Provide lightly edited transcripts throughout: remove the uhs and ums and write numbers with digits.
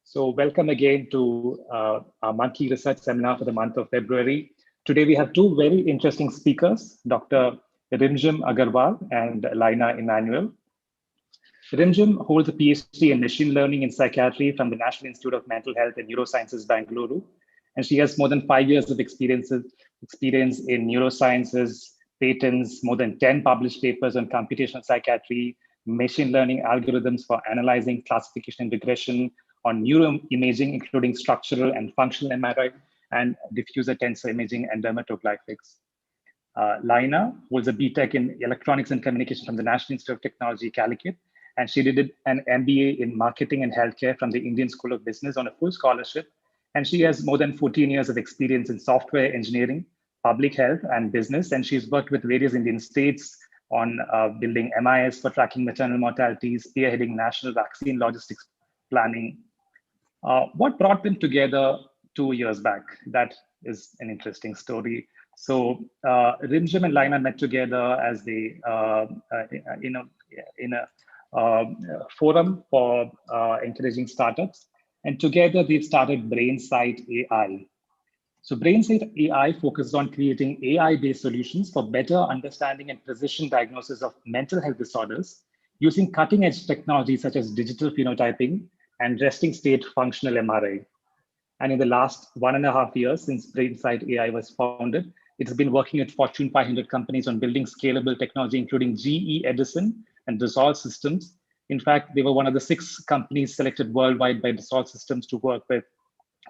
So welcome again to our Monkey Research Seminar for the month of February. Today we have two very interesting speakers, Dr. Rimjhim Agarwal and Laina Emmanuel. Rimjhim holds a PhD in machine learning and psychiatry from the National Institute of Mental Health and Neurosciences, Bangalore. And she has more than 5 years of experience in neurosciences, patents, more than 10 published papers on computational psychiatry, machine learning algorithms for analyzing classification and regression, on neuroimaging, including structural and functional MRI, and diffuser tensor imaging and dermatoglyphics. Laina holds a BTech in Electronics and Communication from the National Institute of Technology, Calicut, and she did an MBA in Marketing and Healthcare from the Indian School of Business on a full scholarship. And she has more than 14 years of experience in software engineering, public health, and business. And she's worked with various Indian states on building MIS for tracking maternal mortality, spearheading national vaccine logistics planning. What brought them together 2 years back? That is an interesting story. So Rimjhim and Laina met together as they in a forum for encouraging startups, and together they've started Brainsight AI. So Brainsight AI focuses on creating AI-based solutions for better understanding and precision diagnosis of mental health disorders using cutting-edge technology such as digital phenotyping and resting state functional MRI. And in the last 1.5 years since Brainsight AI was founded, it has been working with Fortune 500 companies on building scalable technology, including GE Edison and Dassault Systems. In fact, they were one of the 6 companies selected worldwide by Dassault Systems to work with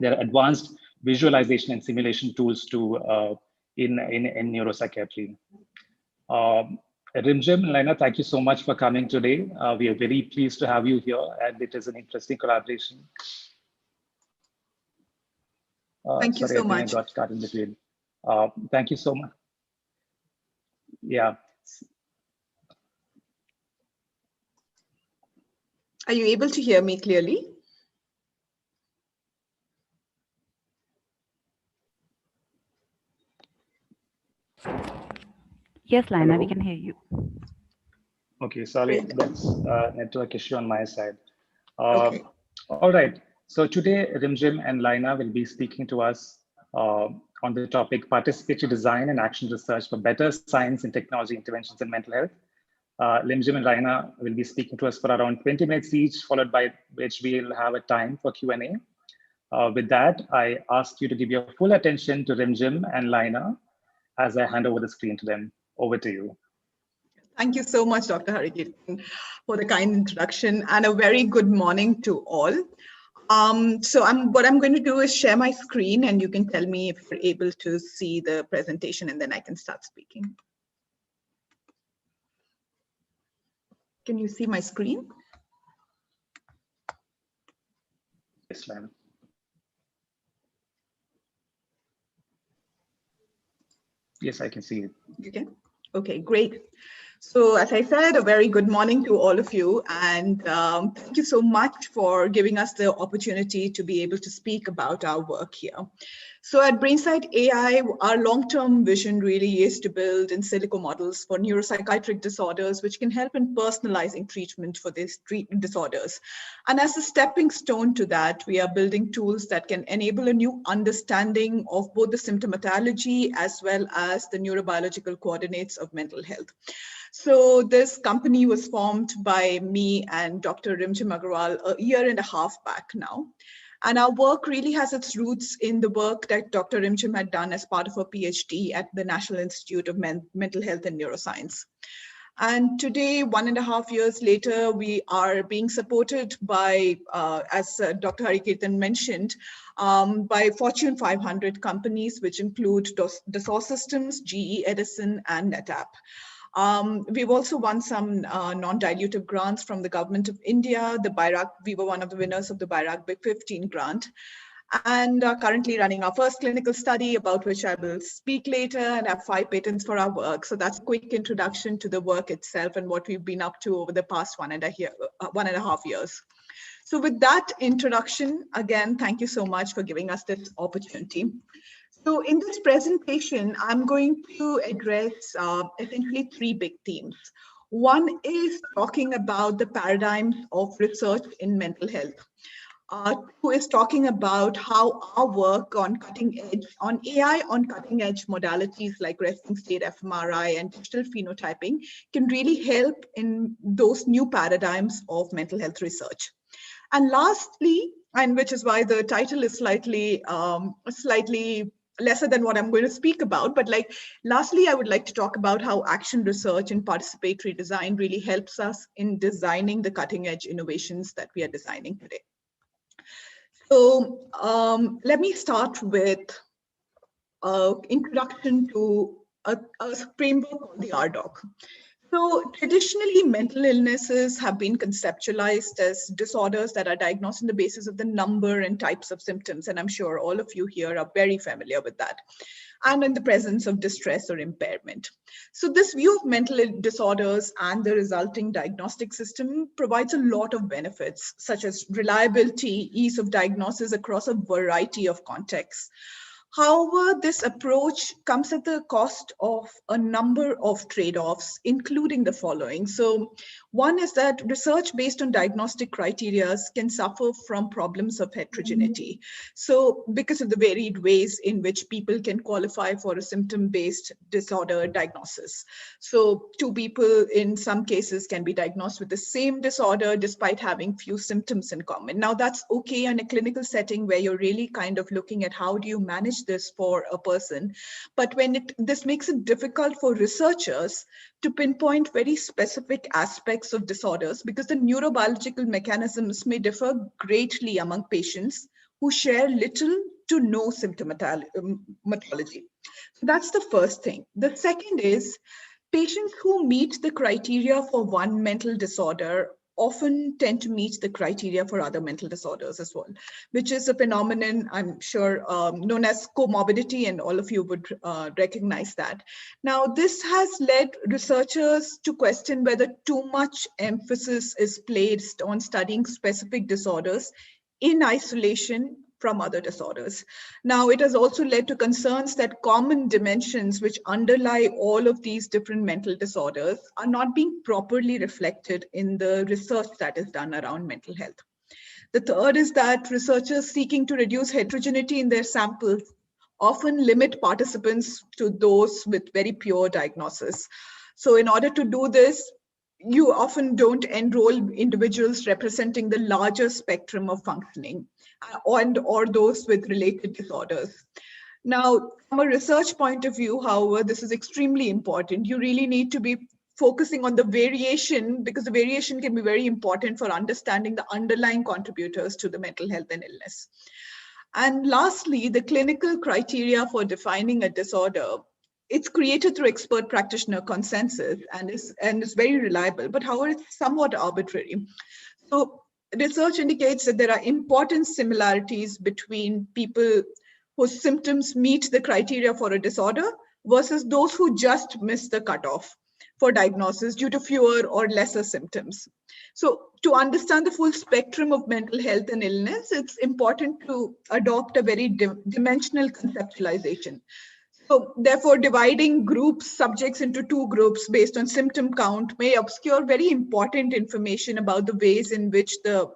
their advanced visualization and simulation tools to in neuropsychiatry. Rimjhim and Laina, thank you so much for coming today. We are very pleased to have you here, and it is an interesting collaboration. Thank you so much. I got started in between. Thank you so much. Yeah. Are you able to hear me clearly? Yes, Laina, we can hear you. Okay, sorry, that's a network issue on my side. Okay. All right, so today Rimjhim and Laina will be speaking to us on the topic participatory design and action research for better science and technology interventions in mental health. Rimjhim and Laina will be speaking to us for around 20 minutes each, followed by which we'll have a time for Q&A. With that, I ask you to give your full attention to Rimjhim and Laina as I hand over the screen to them. Over to you. Thank you so much, Dr. Harikirtan, for the kind introduction, and a very good morning to all. What I'm going to do is share my screen, and you can tell me if you're able to see the presentation, and then I can start speaking. Can you see my screen? Yes, ma'am. Yes, I can see it. You can? Okay, great. So as I said, a very good morning to all of you, and thank you so much for giving us the opportunity to be able to speak about our work here. So at Brainsight AI, our long-term vision really is to build in silico models for neuropsychiatric disorders, which can help in personalizing treatment for these disorders. And as a stepping stone to that, we are building tools that can enable a new understanding of both the symptomatology as well as the neurobiological coordinates of mental health. So this company was formed by me and Dr. Rimjhim Agarwal a 1.5 years back now. And our work really has its roots in the work that Dr. Rimjhim had done as part of her PhD at the National Institute of Mental Health and Neuroscience. And today, 1.5 years later, we are being supported by, as Dr. Harikirtan mentioned, by Fortune 500 companies, which include Dassault Systems, GE Edison, and NetApp. We've also won some non-dilutive grants from the government of India. We were one of the winners of the BIRAC Big 15 grant, and are currently running our first clinical study, about which I will speak later, and have 5 patents for our work. So that's a quick introduction to the work itself and what we've been up to over the past 1.5 years. So with that introduction, again, thank you so much for giving us this opportunity. So in this presentation, I'm going to address essentially 3 big themes. One is talking about the paradigms of research in mental health. who is talking about how our work on AI on cutting edge modalities like resting state fMRI and digital phenotyping can really help in those new paradigms of mental health research. And lastly, and which is why the title is slightly lesser than what I'm going to speak about, but lastly, I would like to talk about how action research and participatory design really helps us in designing the cutting edge innovations that we are designing today. So let me start with an introduction to a framework called the RDoC. So traditionally, mental illnesses have been conceptualized as disorders that are diagnosed on the basis of the number and types of symptoms. And I'm sure all of you here are very familiar with that. And in the presence of distress or impairment. So this view of mental disorders and the resulting diagnostic system provides a lot of benefits, such as reliability, ease of diagnosis across a variety of contexts. However, this approach comes at the cost of a number of trade-offs, including the following. So one is that research based on diagnostic criteria can suffer from problems of heterogeneity. So because of the varied ways in which people can qualify for a symptom-based disorder diagnosis. So two people in some cases can be diagnosed with the same disorder despite having few symptoms in common. Now that's okay in a clinical setting where you're really kind of looking at how do you manage this for a person. But when this makes it difficult for researchers to pinpoint very specific aspects of disorders because the neurobiological mechanisms may differ greatly among patients who share little to no symptomatology. So that's the first thing. The second is patients who meet the criteria for one mental disorder often tend to meet the criteria for other mental disorders as well, which is a phenomenon I'm sure known as comorbidity, and all of you would recognize that. Now, this has led researchers to question whether too much emphasis is placed on studying specific disorders in isolation from other disorders. Now, it has also led to concerns that common dimensions which underlie all of these different mental disorders are not being properly reflected in the research that is done around mental health. The third is that researchers seeking to reduce heterogeneity in their samples often limit participants to those with very pure diagnosis. So in order to do this, you often don't enroll individuals representing the larger spectrum of functioning or those with related disorders. Now, from a research point of view, however, this is extremely important. You really need to be focusing on the variation because the variation can be very important for understanding the underlying contributors to the mental health and illness. And lastly, the clinical criteria for defining a disorder, it's created through expert practitioner consensus and is very reliable, but however, it's somewhat arbitrary. So research indicates that there are important similarities between people whose symptoms meet the criteria for a disorder versus those who just miss the cutoff for diagnosis due to fewer or lesser symptoms. So to understand the full spectrum of mental health and illness, it's important to adopt a very dimensional conceptualization. So therefore, dividing subjects into two groups based on symptom count may obscure very important information about the ways in which the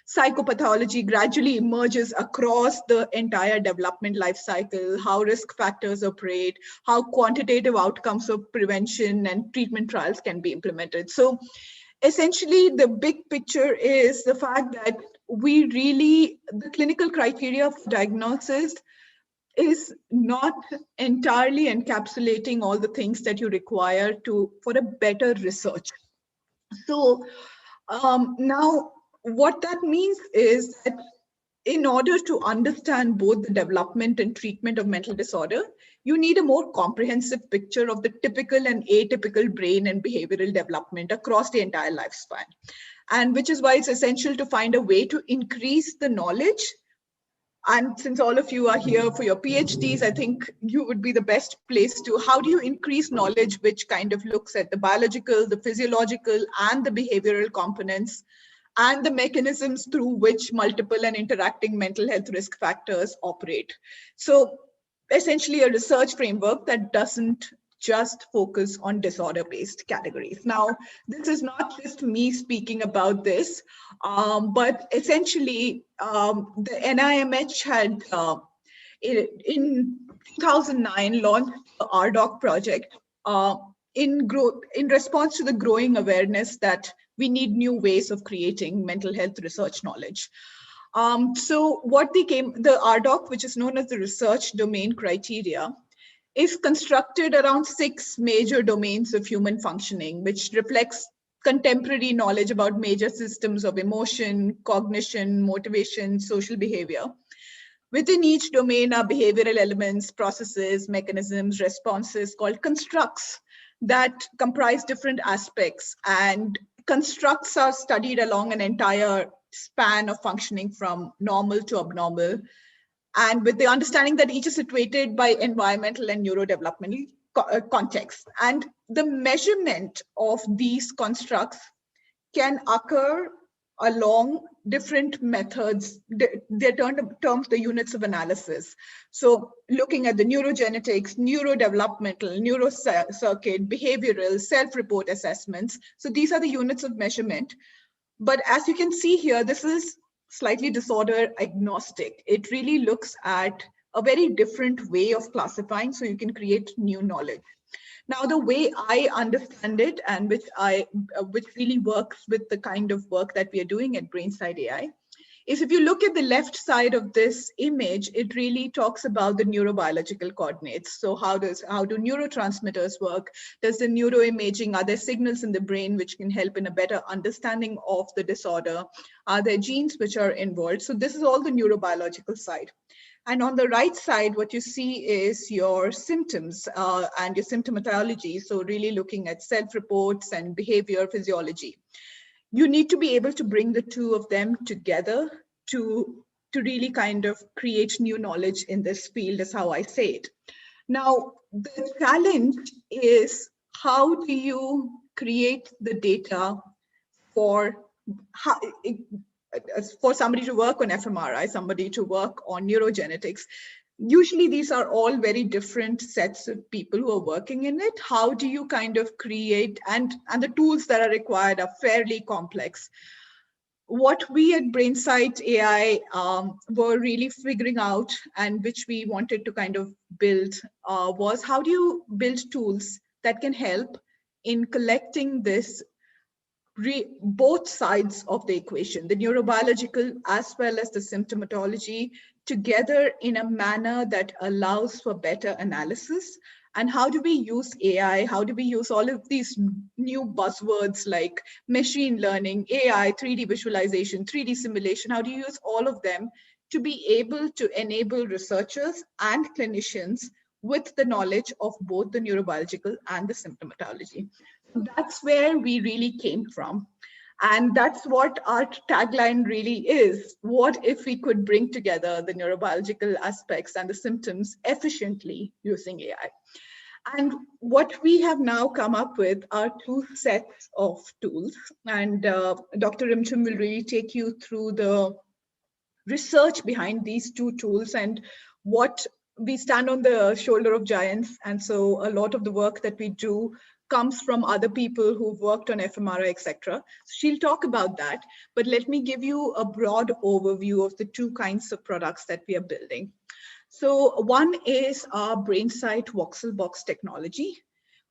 psychopathology gradually emerges across the entire development life cycle, how risk factors operate, how quantitative outcomes of prevention and treatment trials can be implemented. So essentially, the big picture is the fact that the clinical criteria for diagnosis is not entirely encapsulating all the things that you require for a better research. So now what that means is that in order to understand both the development and treatment of mental disorder, you need a more comprehensive picture of the typical and atypical brain and behavioral development across the entire lifespan. And which is why it's essential to find a way to increase the knowledge. And since all of you are here for your PhDs, I think you would be the best place to, how do you increase knowledge which kind of looks at the biological, the physiological, and the behavioral components, and the mechanisms through which multiple and interacting mental health risk factors operate. So essentially a research framework that doesn't just focus on disorder-based categories. Now, this is not just me speaking about this, but essentially the NIMH had in 2009 launched the RDoc project in response to the growing awareness that we need new ways of creating mental health research knowledge. So what the RDoc, which is known as the research domain criteria, is constructed around 6 major domains of human functioning, which reflects contemporary knowledge about major systems of emotion, cognition, motivation, social behavior. Within each domain are behavioral elements, processes, mechanisms, responses called constructs that comprise different aspects, and constructs are studied along an entire span of functioning from normal to abnormal, and with the understanding that each is situated by environmental and neurodevelopmental context. And the measurement of these constructs can occur along different methods. They're termed the units of analysis. So looking at the neurogenetics, neurodevelopmental, neurocircuit, behavioral, self-report assessments. So these are the units of measurement. But as you can see here, this is slightly disorder agnostic. It really looks at a very different way of classifying, so you can create new knowledge. Now, the way I understand it, and which really works with the kind of work that we are doing at Brainside AI, is if you look at the left side of this image, it really talks about the neurobiological coordinates. So how do neurotransmitters work? Does the neuroimaging, are there signals in the brain which can help in a better understanding of the disorder? Are there genes which are involved? So this is all the neurobiological side. And on the right side, what you see is your symptoms and your symptomatology. So really looking at self-reports and behavior physiology. You need to be able to bring the two of them together to really kind of create new knowledge in this field, is how I say it. Now, the challenge is, how do you create the data for somebody to work on fMRI, somebody to work on neurogenetics? Usually these are all very different sets of people who are working in it. How do you kind of create, and the tools that are required are fairly complex. What we at Brainsight AI were really figuring out, and which we wanted to kind of build, was how do you build tools that can help in collecting this both sides of the equation, the neurobiological as well as the symptomatology, together in a manner that allows for better analysis. And how do we use AI? How do we use all of these new buzzwords like machine learning, AI, 3D visualization, 3D simulation? How do you use all of them to be able to enable researchers and clinicians with the knowledge of both the neurobiological and the symptomatology? That's where we really came from. And that's what our tagline really is. What if we could bring together the neurobiological aspects and the symptoms efficiently using AI? And what we have now come up with are 2 sets of tools. And Dr. Rimjhim will really take you through the research behind these 2 tools and what we stand on the shoulder of giants. And so a lot of the work that we do comes from other people who've worked on fMRI, etc. So she'll talk about that, but let me give you a broad overview of the 2 kinds of products that we are building. So one is our Brainsight voxel box technology,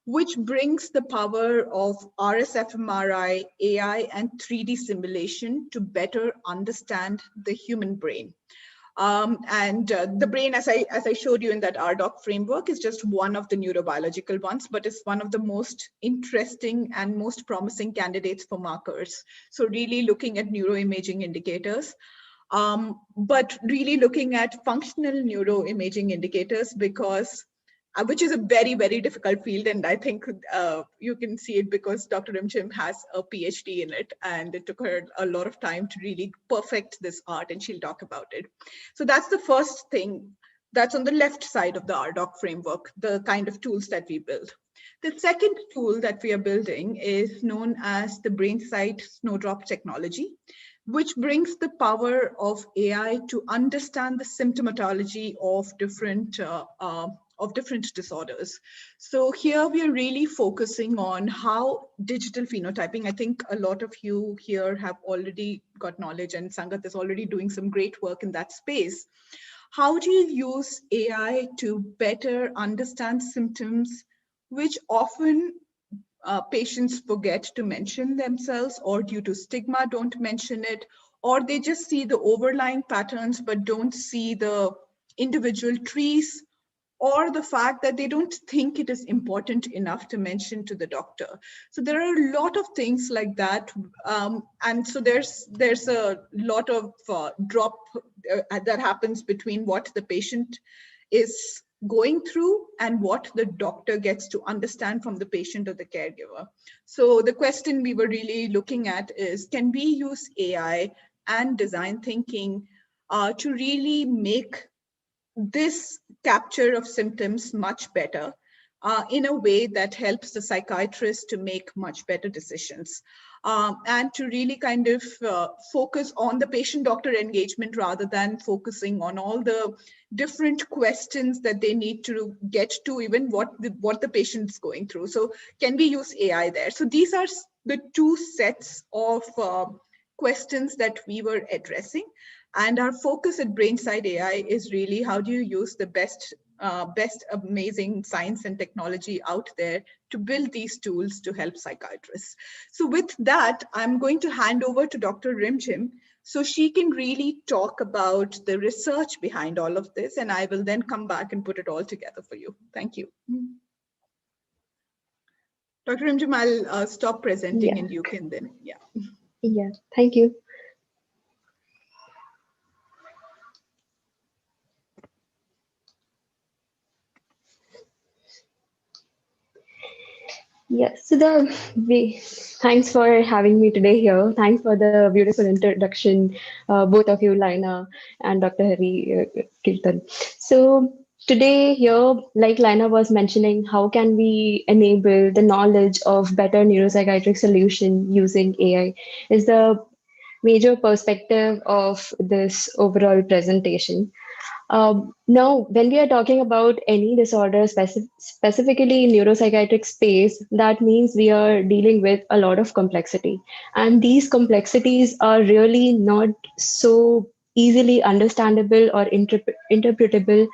which brings the power of RS-fMRI, AI, and 3D simulation to better understand the human brain. The brain, as I showed you in that RDoc framework, is just one of the neurobiological ones, but it's one of the most interesting and most promising candidates for markers. So really looking at neuroimaging indicators, but really looking at functional neuroimaging indicators, because which is a very, very difficult field. And I think you can see it because Dr. Rimjhim has a PhD in it, and it took her a lot of time to really perfect this art, and she'll talk about it. So that's the first thing that's on the left side of the RDoc framework, the kind of tools that we build. The second tool that we are building is known as the Brainsight Snowdrop technology, which brings the power of AI to understand the symptomatology of different of different disorders. So here we are really focusing on how digital phenotyping, I think a lot of you here have already got knowledge, and Sangath is already doing some great work in that space. How do you use AI to better understand symptoms which often patients forget to mention themselves, or due to stigma don't mention it, or they just see the overlying patterns but don't see the individual trees, or the fact that they don't think it is important enough to mention to the doctor. So there are a lot of things like that. And so there's a lot of drop that happens between what the patient is going through and what the doctor gets to understand from the patient or the caregiver. So the question we were really looking at is, can we use AI and design thinking to really make this capture of symptoms much better in a way that helps the psychiatrist to make much better decisions, and to really kind of focus on the patient-doctor engagement rather than focusing on all the different questions that they need to get to, even what the patient's going through. So can we use AI there? So these are the two sets of questions that we were addressing. And our focus at Brainside AI is really how do you use the best amazing science and technology out there to build these tools to help psychiatrists. So with that, I'm going to hand over to Dr. Rimjhim so she can really talk about the research behind all of this, and I will then come back and put it all together for you. Thank you. Dr. Rimjhim, I'll stop presenting and you can then, Yeah, thank you. Yes, so thanks for having me today here. Thanks for the beautiful introduction, both of you, Laina and Dr. Hari Kirtan. So today here, like Laina was mentioning, how can we enable the knowledge of better neuropsychiatric solution using AI is the major perspective of this overall presentation. Now, when we are talking about any disorder, specifically in neuropsychiatric space, that means we are dealing with a lot of complexity. And these complexities are really not so easily understandable or interpretable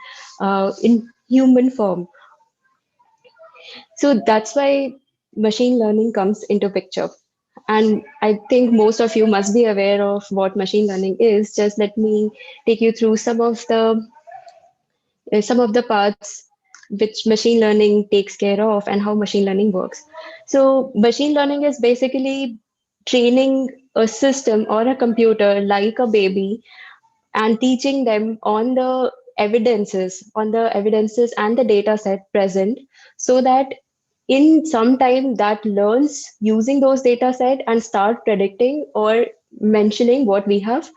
in human form. So that's why machine learning comes into picture. And I think most of you must be aware of what machine learning is. Just let me take you through some of the parts which machine learning takes care of and how machine learning works. So machine learning is basically training a system or a computer like a baby and teaching them on the evidences and the data set present, so that in some time that learns using those data set and start predicting or mentioning what we have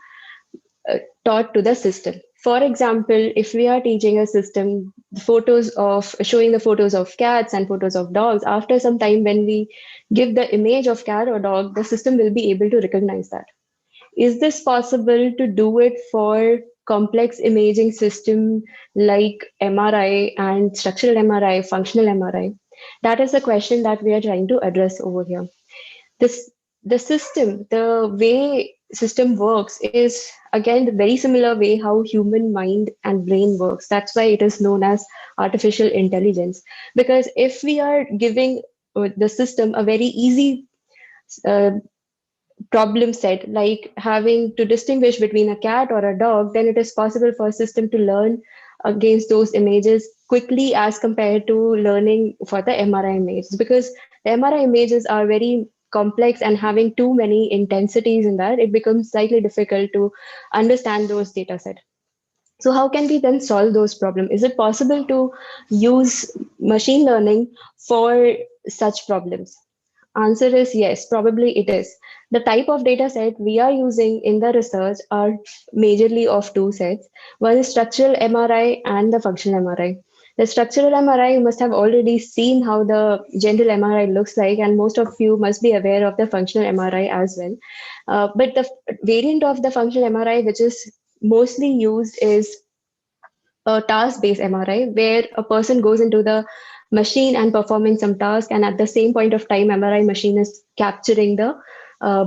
taught to the system. For example, if we are teaching a system showing the photos of cats and photos of dogs, after some time when we give the image of cat or dog, the system will be able to recognize that. Is this possible to do it for complex imaging system like MRI and structural MRI, functional MRI? That is the question that we are trying to address over here. The way system works is again the very similar way how human mind and brain works. That's why it is known as artificial intelligence. Because if we are giving the system a very easy problem set, like having to distinguish between a cat or a dog, then it is possible for a system to learn against those images quickly as compared to learning for the MRI images, because the MRI images are very complex and having too many intensities in that, it becomes slightly difficult to understand those data set. So how can we then solve those problems? Is it possible to use machine learning for such problems? Answer is yes, probably it is. The type of data set we are using in the research are majorly of two sets. One is structural MRI and the functional MRI. The structural MRI, you must have already seen how the general MRI looks like, and most of you must be aware of the functional MRI as well. But the variant of the functional MRI, which is mostly used, is a task-based MRI where a person goes into the machine and performing some task, and at the same point of time, MRI machine is capturing the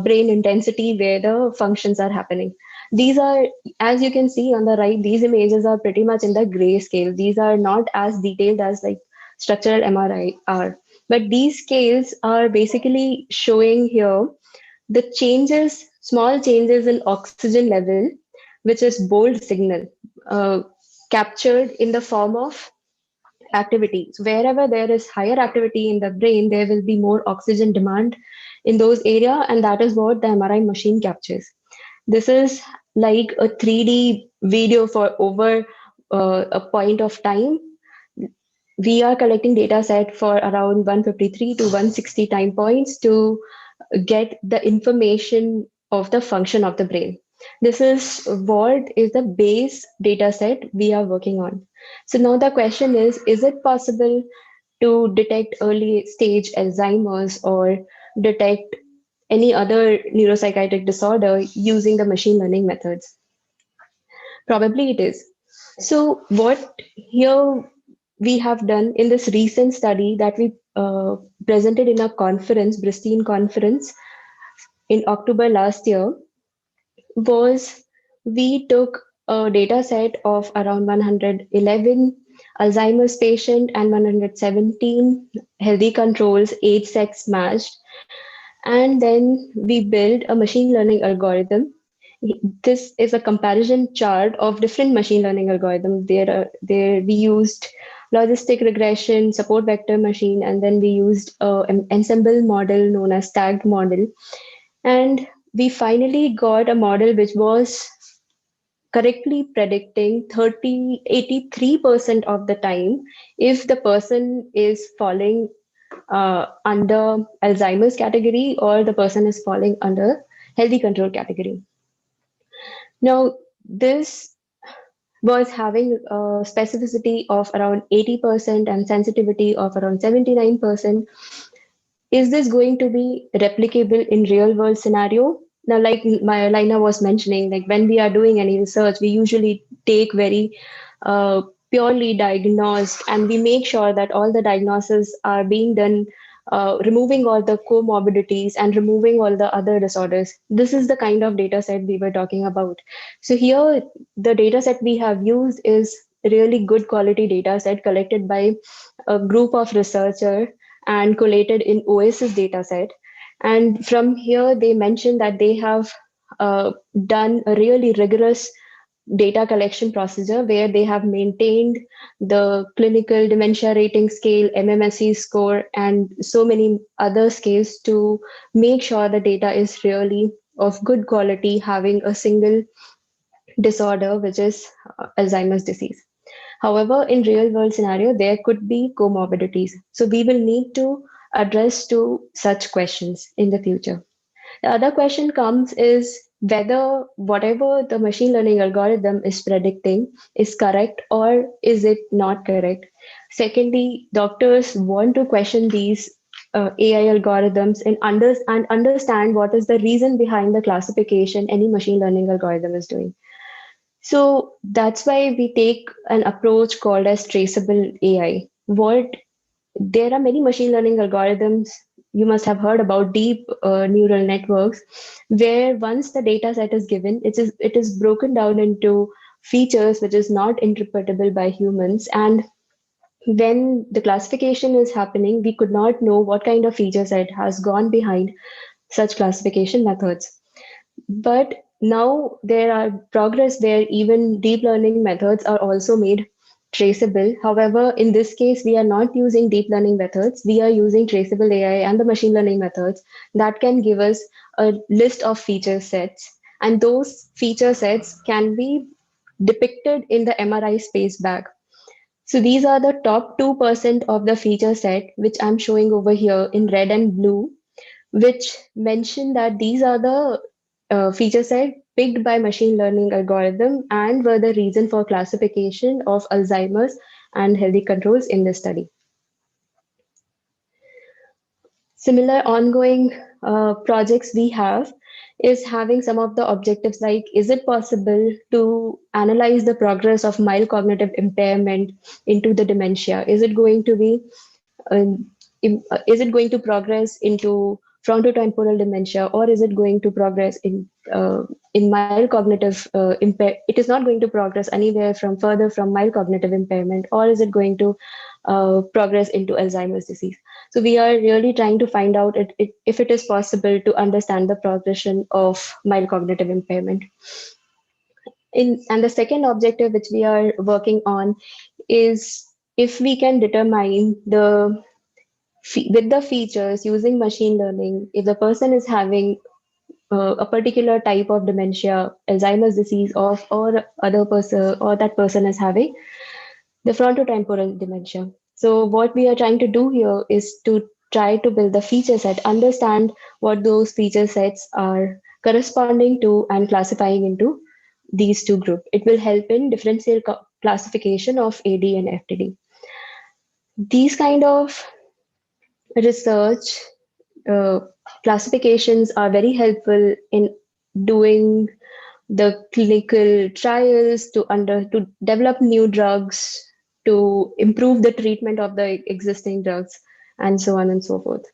brain intensity where the functions are happening. These are, as you can see on the right, these images are pretty much in the gray scale. These are not as detailed as like structural MRI are, but these scales are basically showing here the changes, small changes in oxygen level, which is bold signal, uh, captured in the form of activity. So wherever there is higher activity in the brain, there will be more oxygen demand in those area, and that is what the MRI machine captures. This is like a 3D video for over a point of time. We are collecting data set for around 153 to 160 time points to get the information of the function of the brain. This is what is the base data set we are working on. So now the question is it possible to detect early stage Alzheimer's or detect any other neuropsychiatric disorder using the machine learning methods? Probably it is. So what here we have done in this recent study that we presented in a conference, Bristine conference, in October last year, was we took a data set of around 111 Alzheimer's patient and 117 healthy controls, age sex matched, and then we built a machine learning algorithm. This is a comparison chart of different machine learning algorithms. There we used logistic regression, support vector machine, and then we used an ensemble model known as tagged model. And we finally got a model which was correctly predicting 83% of the time if the person is falling under Alzheimer's category or the person is falling under healthy control category. Now, this was having a specificity of around 80% and sensitivity of around 79%. Is this going to be replicable in real world scenario? Now, like my Laina was mentioning, like when we are doing any research, we usually take very purely diagnosed, and we make sure that all the diagnoses are being done, removing all the comorbidities and removing all the other disorders. This is the kind of data set we were talking about. So here, the data set we have used is really good quality data set collected by a group of researchers and collated in OASIS dataset. And from here, they mentioned that they have done a really rigorous data collection procedure where they have maintained the clinical dementia rating scale, MMSE score, and so many other scales to make sure the data is really of good quality, having a single disorder, which is Alzheimer's disease. However, in real world scenario, there could be comorbidities. So we will need to address to such questions in the future. The other question comes is whether whatever the machine learning algorithm is predicting is correct or is it not correct. Secondly, doctors want to question these AI algorithms and understand what is the reason behind the classification any machine learning algorithm is doing. So that's why we take an approach called as traceable AI. There are many machine learning algorithms. You must have heard about deep neural networks, where once the data set is given, it is broken down into features which is not interpretable by humans. And when the classification is happening, we could not know what kind of feature set has gone behind such classification methods. But now there are progress where even deep learning methods are also made traceable. However, in this case, we are not using deep learning methods. We are using traceable AI and the machine learning methods that can give us a list of feature sets. And those feature sets can be depicted in the MRI space bag. So these are the top 2% of the feature set, which I'm showing over here in red and blue, which mention that these are the feature set picked by machine learning algorithm and were the reason for classification of Alzheimer's and healthy controls in this study. Similar ongoing projects we have is having some of the objectives like, is it possible to analyze the progress of mild cognitive impairment into the dementia? Is it going to be is it going to progress into frontotemporal dementia, or is it going to progress in mild cognitive impair? It is not going to progress anywhere from further from mild cognitive impairment, or is it going to progress into Alzheimer's disease? So we are really trying to find out if it is possible to understand the progression of mild cognitive impairment. And the second objective which we are working on is if we can determine with the features using machine learning, if the person is having a particular type of dementia, Alzheimer's disease, or other person, or that person is having the frontotemporal dementia. So what we are trying to do here is to try to build the feature set, understand what those feature sets are corresponding to, and classifying into these two groups. It will help in differential classification of AD and FTD. These kind of research classifications are very helpful in doing the clinical trials to develop new drugs, to improve the treatment of the existing drugs, and so on and so forth.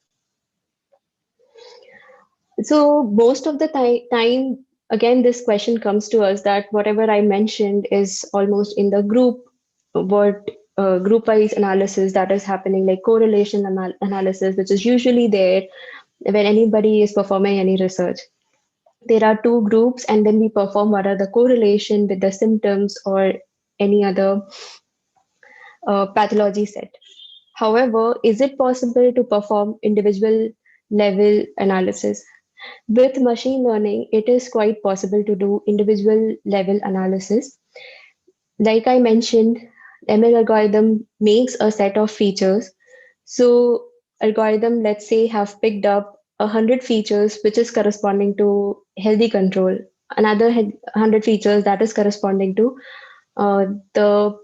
So most of the time, again, this question comes to us that whatever I mentioned is almost in the group wise analysis that is happening, like correlation analysis, which is usually there when anybody is performing any research. There are two groups, and then we perform what are the correlation with the symptoms or any other pathology set. However, is it possible to perform individual level analysis? With machine learning, it is quite possible to do individual level analysis. Like I mentioned, ML algorithm makes a set of features. So algorithm, let's say, have picked up 100 features, which is corresponding to healthy control, another 100 features that is corresponding to the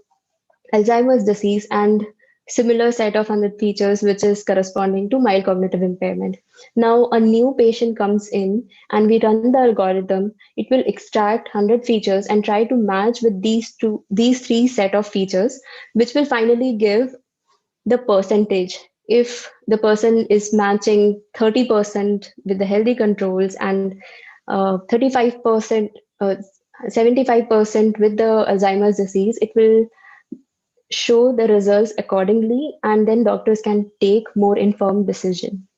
Alzheimer's disease, and similar set of 100 features which is corresponding to mild cognitive impairment. Now a new patient comes in and we run the algorithm. It will extract 100 features and try to match with these three set of features, which will finally give the percentage. If the person is matching 30% with the healthy controls and 35%, 75% with the Alzheimer's disease, it will show the results accordingly, and then doctors can take more informed decision.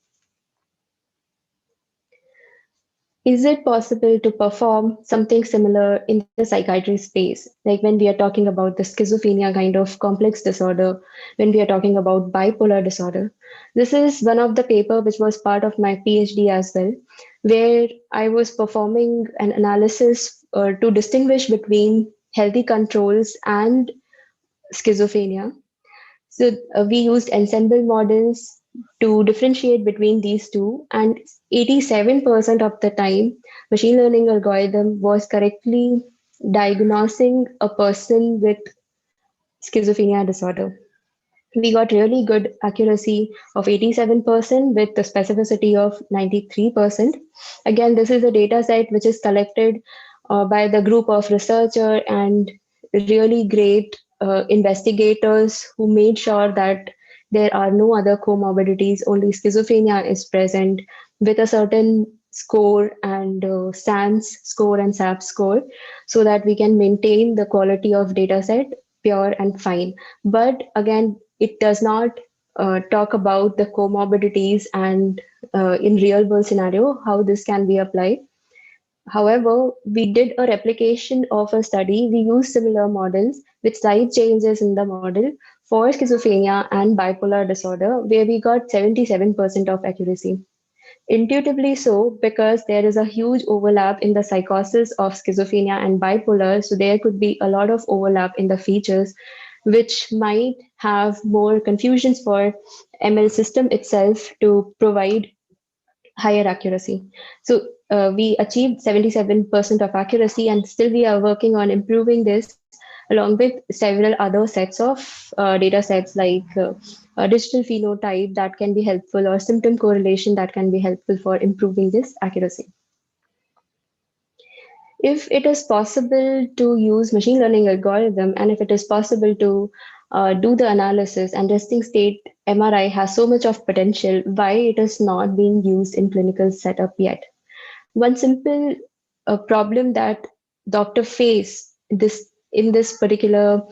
Is it possible to perform something similar in the psychiatry space? Like when we are talking about the schizophrenia kind of complex disorder, when we are talking about bipolar disorder. This is one of the paper which was part of my PhD as well, where I was performing an analysis to distinguish between healthy controls and schizophrenia. So we used ensemble models to differentiate between these two, and 87% of the time, machine learning algorithm was correctly diagnosing a person with schizophrenia disorder. We got really good accuracy of 87% with the specificity of 93%. Again, this is a data set which is collected by the group of researchers and really great investigators who made sure that there are no other comorbidities, only schizophrenia is present with a certain score and SANS score and SAP score, so that we can maintain the quality of data set pure and fine. But again, it does not talk about the comorbidities and in real world scenario, how this can be applied. However, we did a replication of a study. We used similar models with slight changes in the model for schizophrenia and bipolar disorder, where we got 77% of accuracy. Intuitively so, because there is a huge overlap in the psychosis of schizophrenia and bipolar, so there could be a lot of overlap in the features, which might have more confusions for ML system itself to provide higher accuracy. So we achieved 77% of accuracy, and still we are working on improving this along with several other sets of data sets like digital phenotype that can be helpful, or symptom correlation that can be helpful for improving this accuracy. If it is possible to use machine learning algorithm, and if it is possible to do the analysis, and resting state MRI has so much of potential, why it is not being used in clinical setup yet? One simple problem that doctor face this in this particular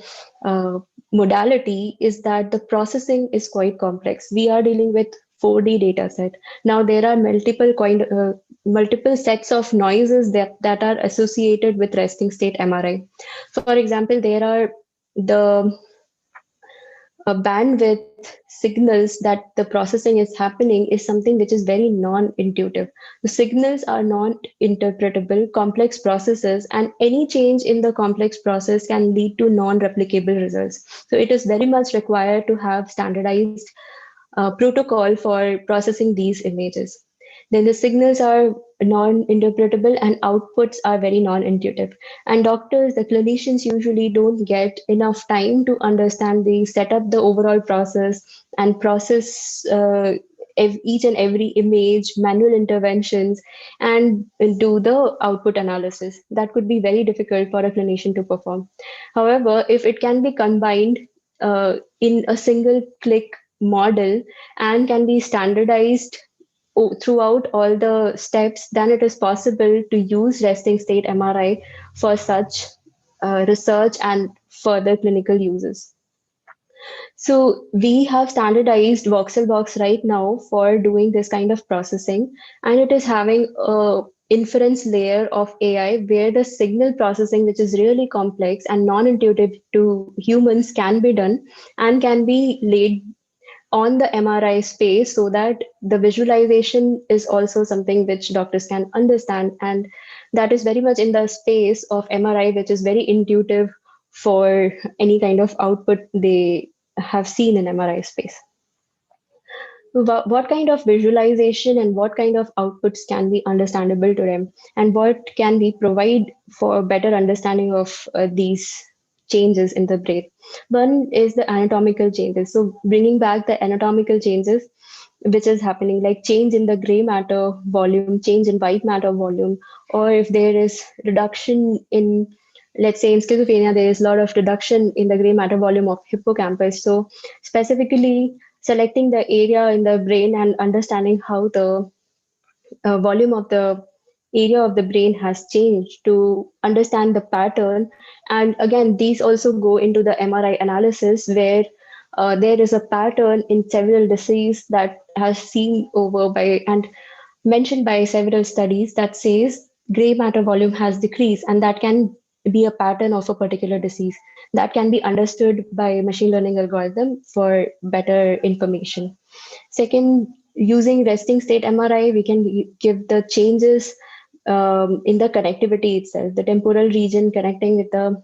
uh, modality is that the processing is quite complex. We are dealing with 4D data set. Now there are multiple sets of noises that are associated with resting state MRI. For example, there are the bandwidth signals that the processing is happening is something which is very non-intuitive. The signals are not interpretable, complex processes, and any change in the complex process can lead to non-replicable results. So it is very much required to have standardized protocol for processing these images. Then the signals are non-interpretable and outputs are very non-intuitive. And doctors, the clinicians usually don't get enough time to understand set up the overall process and process each and every image, manual interventions, and do the output analysis. That could be very difficult for a clinician to perform. However, if it can be combined in a single click model and can be standardized throughout all the steps, then it is possible to use resting state MRI for such research and further clinical uses. So we have standardized VoxelBox right now for doing this kind of processing, and it is having a inference layer of AI where the signal processing, which is really complex and non-intuitive to humans, can be done and can be laid on the MRI space so that the visualization is also something which doctors can understand. And that is very much in the space of MRI, which is very intuitive for any kind of output they have seen in MRI space. What kind of visualization and what kind of outputs can be understandable to them, and what can we provide for better understanding of these changes in the brain? One is the anatomical changes. So bringing back the anatomical changes, which is happening, like change in the gray matter volume, change in white matter volume, or if there is reduction in, let's say in schizophrenia, there is a lot of reduction in the gray matter volume of hippocampus. So specifically selecting the area in the brain and understanding how the volume of the area of the brain has changed to understand the pattern. And again, these also go into the MRI analysis where there is a pattern in several disease that has seen over by and mentioned by several studies that says gray matter volume has decreased, and that can be a pattern of a particular disease that can be understood by machine learning algorithm for better information. Second, using resting state MRI, we can give the changes in the connectivity itself, the temporal region connecting with the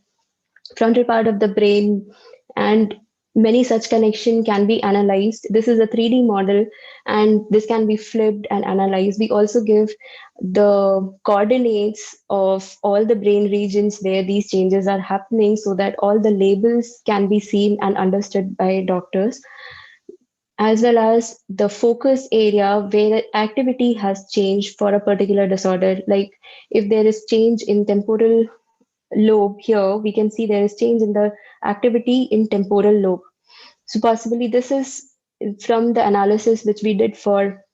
frontal part of the brain, and many such connection can be analyzed. This is a 3D model, and this can be flipped and analyzed. We also give the coordinates of all the brain regions where these changes are happening so that all the labels can be seen and understood by doctors, as well as the focus area where activity has changed for a particular disorder. Like if there is change in temporal lobe here, we can see there is change in the activity in temporal lobe. So possibly this is from the analysis which we did for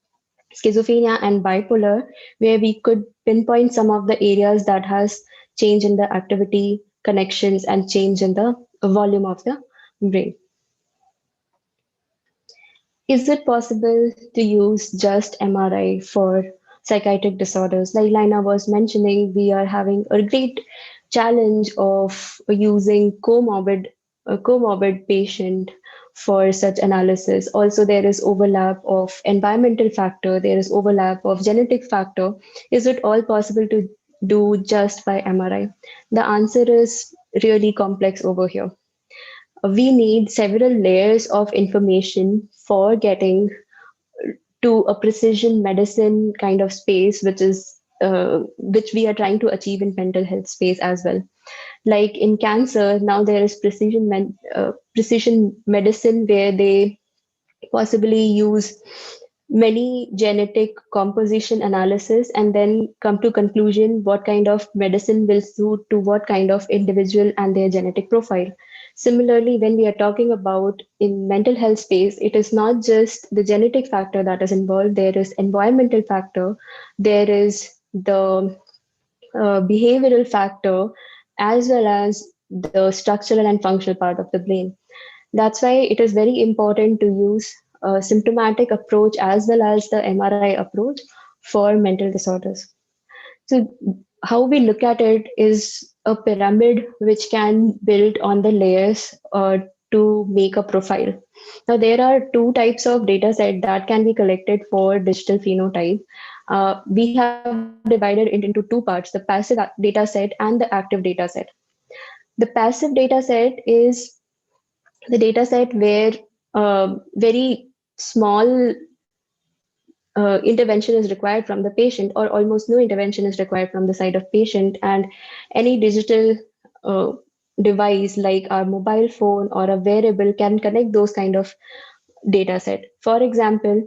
schizophrenia and bipolar, where we could pinpoint some of the areas that has change in the activity, connections, and change in the volume of the brain. Is it possible to use just MRI for psychiatric disorders? Like Laina was mentioning, we are having a great challenge of using a comorbid patient for such analysis. Also, there is overlap of environmental factor, there is overlap of genetic factor. Is it all possible to do just by MRI? The answer is really complex over here. We need several layers of information for getting to a precision medicine kind of space, which we are trying to achieve in mental health space as well. Like in cancer, now there is precision medicine where they possibly use many genetic composition analysis and then come to conclusion what kind of medicine will suit to what kind of individual and their genetic profile. Similarly, when we are talking about in mental health space, it is not just the genetic factor that is involved. There is environmental factor, there is the behavioral factor, as well as the structural and functional part of the brain. That's why it is very important to use a symptomatic approach as well as the MRI approach for mental disorders. So, how we look at it is a pyramid which can build on the layers to make a profile. Now, there are two types of data set that can be collected for digital phenotype. We have divided it into two parts, the passive data set and the active data set. The passive data set is the data set where very small intervention is required from the patient, or almost no intervention is required from the side of patient, and any digital uh, device like our mobile phone or a wearable can connect those kind of data set. For example,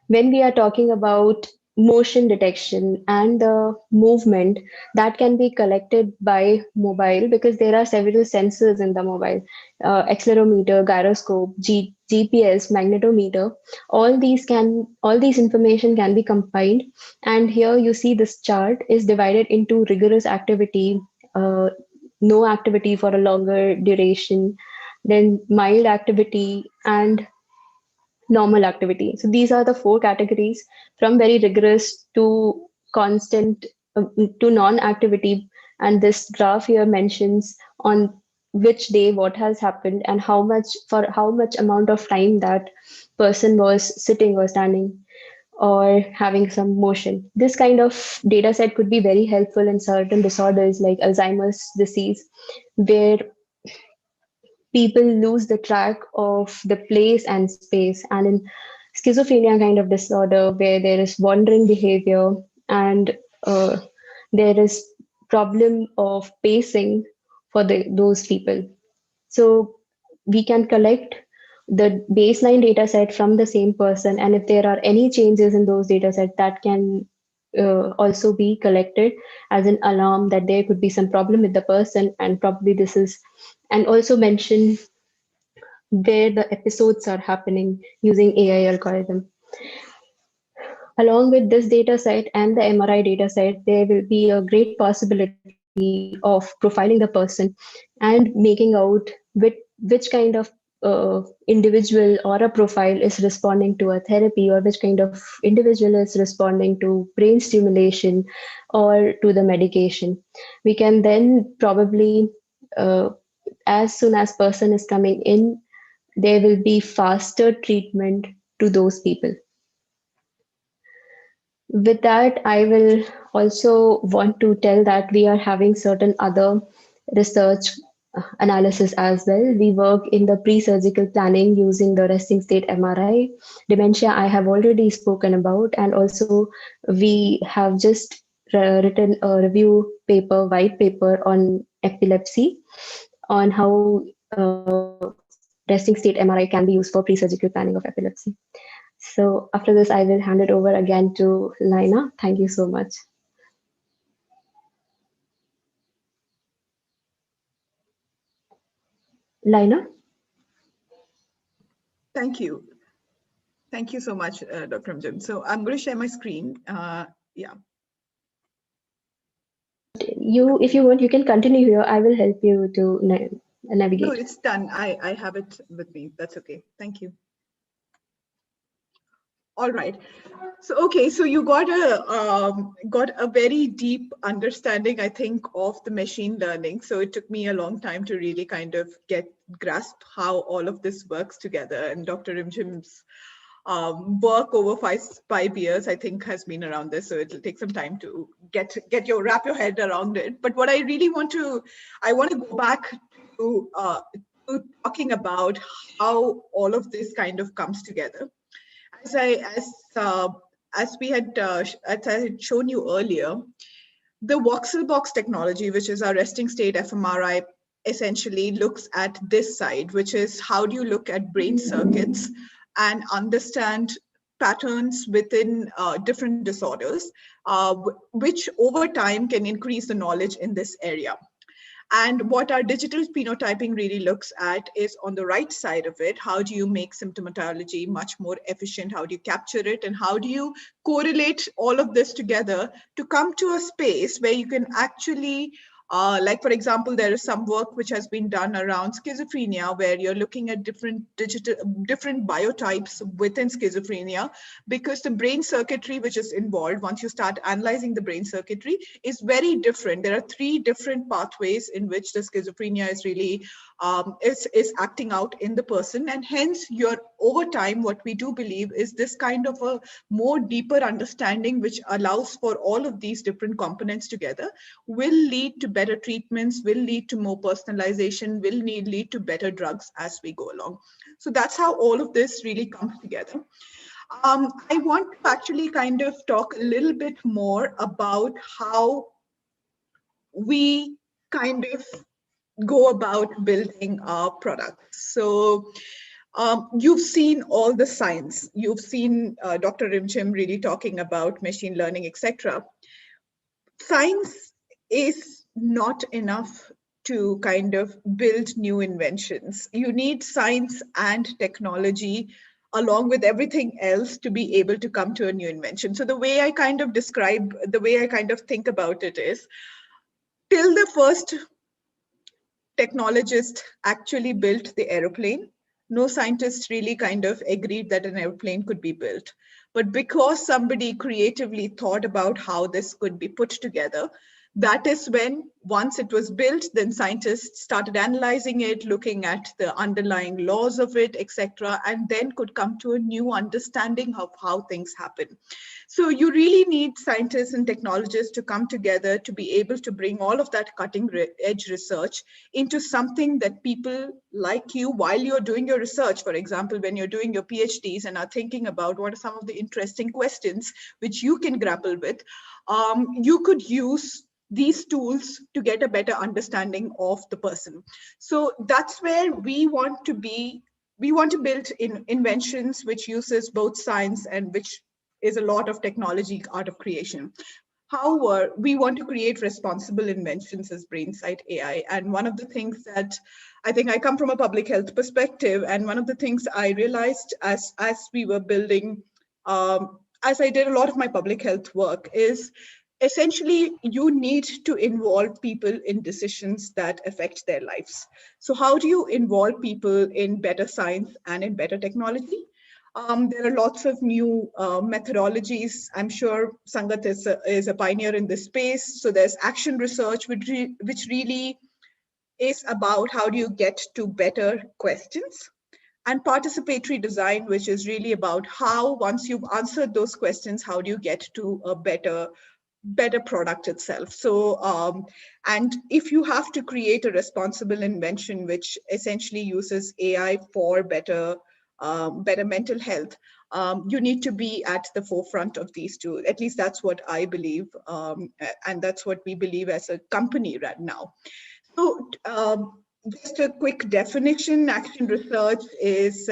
when we are talking about motion detection and the movement that can be collected by mobile, because there are several sensors in the mobile, accelerometer, gyroscope, GPS, magnetometer, all these information can be combined. And here you see this chart is divided into rigorous activity, no activity for a longer duration, then mild activity, and normal activity. So these are the four categories, from very rigorous to constant to non-activity. And this graph here mentions on which day what has happened and how much amount of time that person was sitting or standing or having some motion. This kind of data set could be very helpful in certain disorders like Alzheimer's disease, where people lose the track of the place and space, and in schizophrenia kind of disorder where there is wandering behavior and there is problem of pacing for those people. So we can collect the baseline data set from the same person, and if there are any changes in those data set, that can also be collected as an alarm that there could be some problem with the person, and probably this is, and also mention where the episodes are happening using AI algorithm. Along with this data set and the MRI data set, there will be a great possibility of profiling the person and making out which kind of individual or a profile is responding to a therapy, or which kind of individual is responding to brain stimulation or to the medication. We can then probably, as soon as person is coming in, there will be faster treatment to those people. With that, I will also want to tell that we are having certain other research analysis as well. We work in the pre-surgical planning using the resting state MRI. Dementia, I have already spoken about, and also we have just written a review paper, white paper on epilepsy, on how resting state MRI can be used for pre-surgical planning of epilepsy. So after this, I will hand it over again to Laina. Thank you so much. Laina? Thank you. Thank you so much, Dr. Rimjhim. So I'm going to share my screen. Yeah. If you want, you can continue here. I will help you to navigate. No, it's done. I have it with me. That's okay. Thank you. All right. So, okay. So you got a very deep understanding, I think, of the machine learning. So it took me a long time to really kind of grasp how all of this works together. And Dr. Rimjhim's work over five years, I think, has been around this. So it'll take some time to wrap your head around it. But what I really want to go back to talking about how all of this kind of comes together. As I had shown you earlier, the voxel box technology, which is our resting state fMRI, essentially looks at this side, which is how do you look at brain circuits and understand patterns within different disorders, which over time can increase the knowledge in this area. And what our digital phenotyping really looks at is on the right side of it, how do you make symptomatology much more efficient? How do you capture it? And how do you correlate all of this together to come to a space where you can actually, like for example, there is some work which has been done around schizophrenia, where you're looking at different biotypes within schizophrenia, because the brain circuitry which is involved, once you start analyzing the brain circuitry, is very different. There are 3 different pathways in which the schizophrenia is really is acting out in the person, and hence over time what we do believe is this kind of a more deeper understanding which allows for all of these different components together will lead to better treatments, will lead to more personalization, will lead to better drugs as we go along. So that's how all of this really comes together. I want to actually kind of talk a little bit more about how we kind of go about building our products. So you've seen all the science. You've seen Dr. Rimjhim really talking about machine learning, etc. Science is not enough to kind of build new inventions. You need science and technology along with everything else to be able to come to a new invention. So the way I kind of think about it is, till the first technologist actually built the aeroplane, no scientist really kind of agreed that an airplane could be built. But because somebody creatively thought about how this could be put together, that is when, once it was built, then scientists started analyzing it, looking at the underlying laws of it, etc., and then could come to a new understanding of how things happen. So you really need scientists and technologists to come together to be able to bring all of that cutting edge research into something that people like you, while you're doing your research, for example, when you're doing your PhDs and are thinking about what are some of the interesting questions which you can grapple with, you could use these tools to get a better understanding of the person. So that's where we want to be. We want to build inventions which uses both science and which is a lot of technology, art of creation. However, we want to create responsible inventions as Brainsight AI. And one of the things that I think, I come from a public health perspective, and one of the things I realized as we were building, as I did a lot of my public health work, is essentially you need to involve people in decisions that affect their lives. So how do you involve people in better science and in better technology? There are lots of new methodologies. I'm sure Sangath is a pioneer in this space. So there's action research, which really is about how do you get to better questions, and participatory design, which is really about how, once you've answered those questions, how do you get to a better product itself. So, and if you have to create a responsible invention, which essentially uses AI for better mental health, you need to be at the forefront of these two. At least that's what I believe, and that's what we believe as a company right now. So just a quick definition, action research is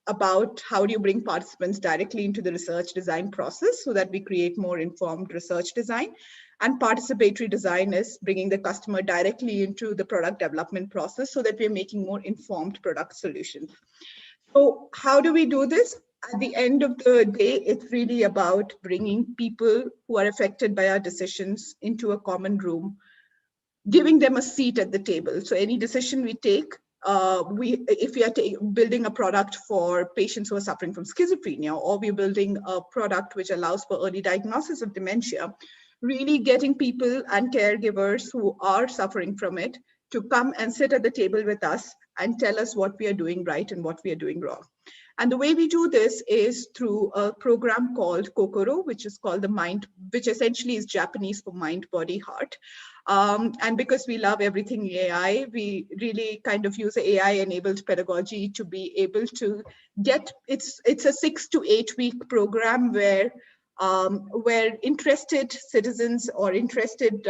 about how do you bring participants directly into the research design process so that we create more informed research design. And participatory design is bringing the customer directly into the product development process so that we're making more informed product solutions. So how do we do this? At the end of the day, it's really about bringing people who are affected by our decisions into a common room, giving them a seat at the table. So any decision we take, if we are building a product for patients who are suffering from schizophrenia, or we're building a product which allows for early diagnosis of dementia, really getting people and caregivers who are suffering from it to come and sit at the table with us and tell us what we are doing right and what we are doing wrong. And the way we do this is through a program called Kokoro, which is called which essentially is Japanese for mind, body, heart. And because we love everything AI, we really kind of use AI-enabled pedagogy to be able to get, it's a 6 to 8 week program where interested citizens or interested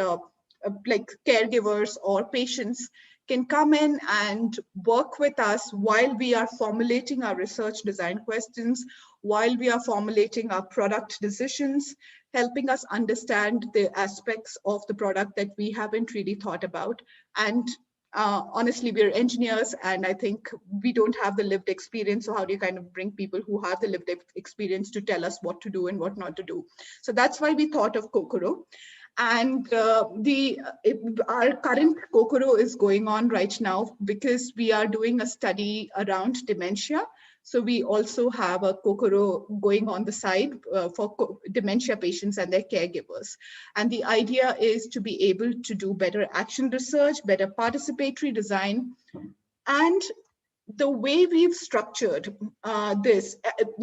like caregivers or patients can come in and work with us while we are formulating our research design questions, while we are formulating our product decisions, helping us understand the aspects of the product that we haven't really thought about. And honestly, we're engineers, and I think we don't have the lived experience. So how do you kind of bring people who have the lived experience to tell us what to do and what not to do? So that's why we thought of Kokoro. And our current Kokoro is going on right now because we are doing a study around dementia. So we also have a Kokoro going on the side for dementia patients and their caregivers. And the idea is to be able to do better action research, better participatory design, and the way we've structured this.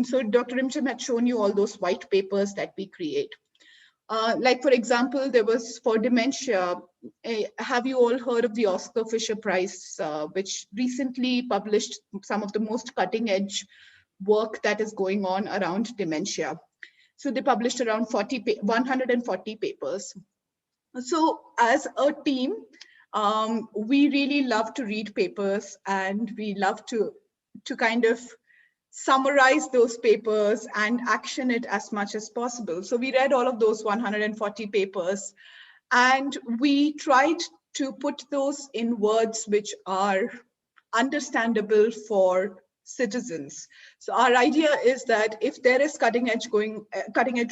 So Dr. Rimjhim had shown you all those white papers that we create. Like, for example, there was for dementia, have you all heard of the Oscar Fisher Prize, which recently published some of the most cutting edge work that is going on around dementia? So they published around 140 papers. So as a team, we really love to read papers, and we love to kind of summarize those papers and action it as much as possible. So we read all of those 140 papers, and we tried to put those in words which are understandable for citizens. So our idea is that if there is cutting edge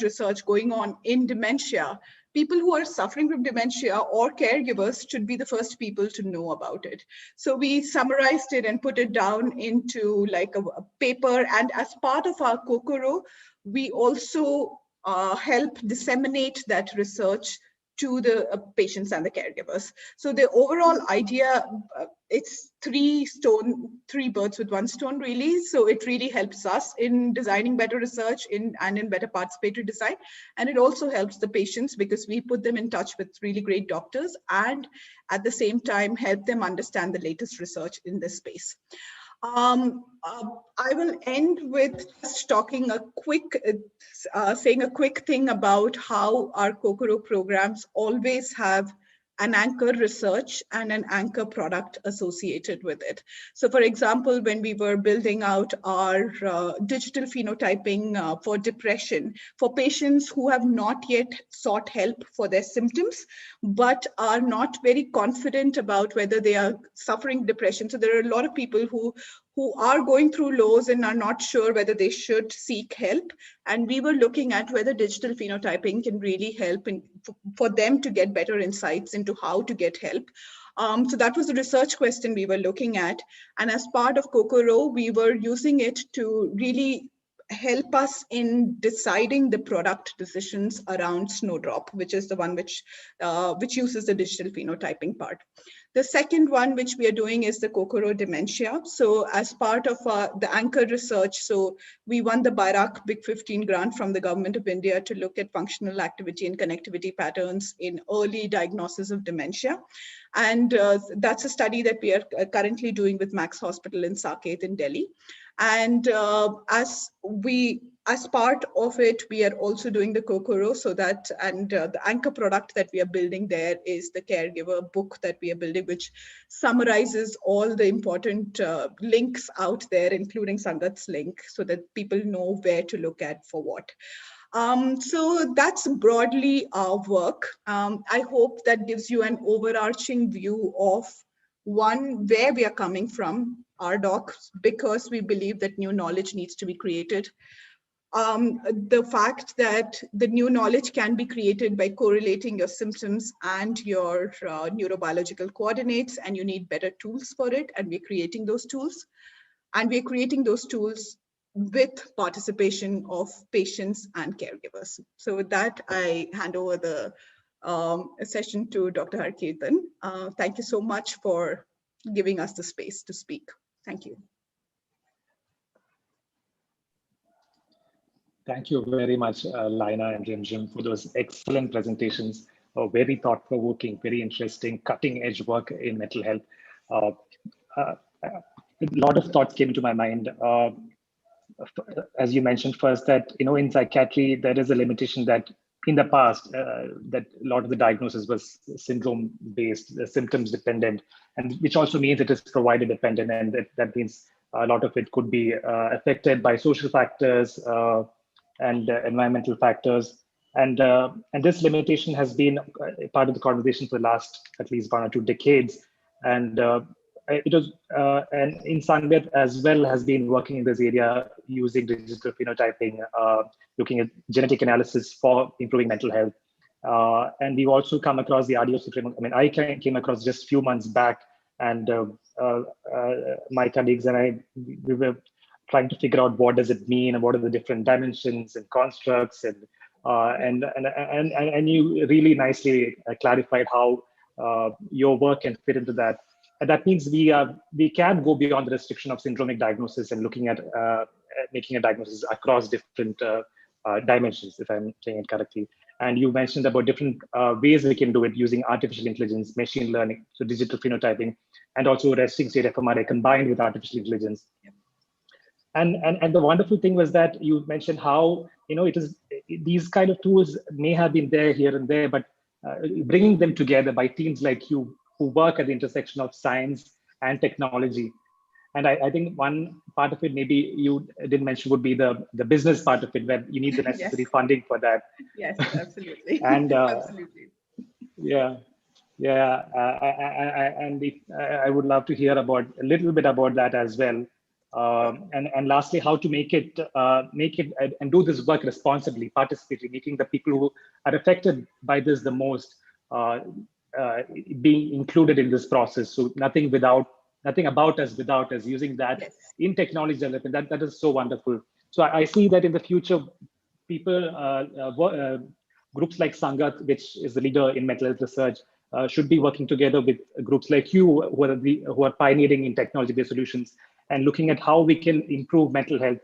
research going on in dementia, people who are suffering from dementia or caregivers should be the first people to know about it. So we summarized it and put it down into like a paper. And as part of our Kokoro, we also help disseminate that research to the patients and the caregivers. So the overall idea, it's three birds with one stone, really. So it really helps us in designing better research and in better participatory design. And it also helps the patients because we put them in touch with really great doctors, and at the same time help them understand the latest research in this space. I will end with just talking saying a quick thing about how our Kokoro programs always have an anchor research and an anchor product associated with it. So for example, when we were building out our digital phenotyping for depression, for patients who have not yet sought help for their symptoms, but are not very confident about whether they are suffering depression. So there are a lot of people who are going through lows and are not sure whether they should seek help. And we were looking at whether digital phenotyping can really help for them to get better insights into how to get help. So that was the research question we were looking at. And as part of Kokoro, we were using it to really help us in deciding the product decisions around Snowdrop, which is the one which uses the digital phenotyping part. The second one which we are doing is the Kokoro Dementia. So as part of the anchor research, so we won the BIRAC Big 15 grant from the Government of India to look at functional activity and connectivity patterns in early diagnosis of dementia. And that's a study that we are currently doing with Max Hospital in Sangath in Delhi. And as part of it, we are also doing the Kokoro, so that, and the anchor product that we are building there is the caregiver book that we are building, which summarizes all the important links out there, including Sangath's link, so that people know where to look at for what. So that's broadly our work. I hope that gives you an overarching view of one, where we are coming from, our docs, because we believe that new knowledge needs to be created. The fact that the new knowledge can be created by correlating your symptoms and your neurobiological coordinates, and you need better tools for it, and we're creating those tools. And we're creating those tools with participation of patients and caregivers. So with that, I hand over the session to Dr. Harkirtan. Thank you so much for giving us the space to speak. Thank you. Thank you very much, Laina and Rimjhim, for those excellent presentations. Very thought-provoking, very interesting, cutting-edge work in mental health. A lot of thoughts came into my mind. As you mentioned first, that in psychiatry there is a limitation that in the past, that a lot of the diagnosis was syndrome-based, symptoms dependent, and which also means it is provider dependent, and that means a lot of it could be affected by social factors and environmental factors. And this limitation has been part of the conversation for the last at least 1 or 2 decades. And it was, and in Sangath as well has been working in this area using digital phenotyping, looking at genetic analysis for improving mental health. And we've also come across the RDOC framework. I mean, I came across just a few months back, and my colleagues and I, we were trying to figure out what does it mean and what are the different dimensions and constructs, and you really nicely clarified how your work can fit into that. And that means we can go beyond the restriction of syndromic diagnosis and looking at making a diagnosis across different dimensions, if I'm saying it correctly. And you mentioned about different ways we can do it using artificial intelligence, machine learning, so digital phenotyping, and also resting state fMRI combined with artificial intelligence. Yep. And the wonderful thing was that you mentioned how, it is, these kind of tools may have been there here and there, but bringing them together by teams like you who work at the intersection of science and technology. And I think one part of it, maybe you didn't mention, would be the business part of it, where you need the necessary Yes. funding for that. Yes, absolutely. And absolutely. Yeah. And I would love to hear about a little bit about that as well. And lastly, how to make it and do this work responsibly, participatory, making the people who are affected by this the most being included in this process. So nothing about us without us, using that in technology development. That is so wonderful. So I see that in the future, people, groups like Sangath, which is the leader in mental health research, should be working together with groups like you who are pioneering in technology-based solutions and looking at how we can improve mental health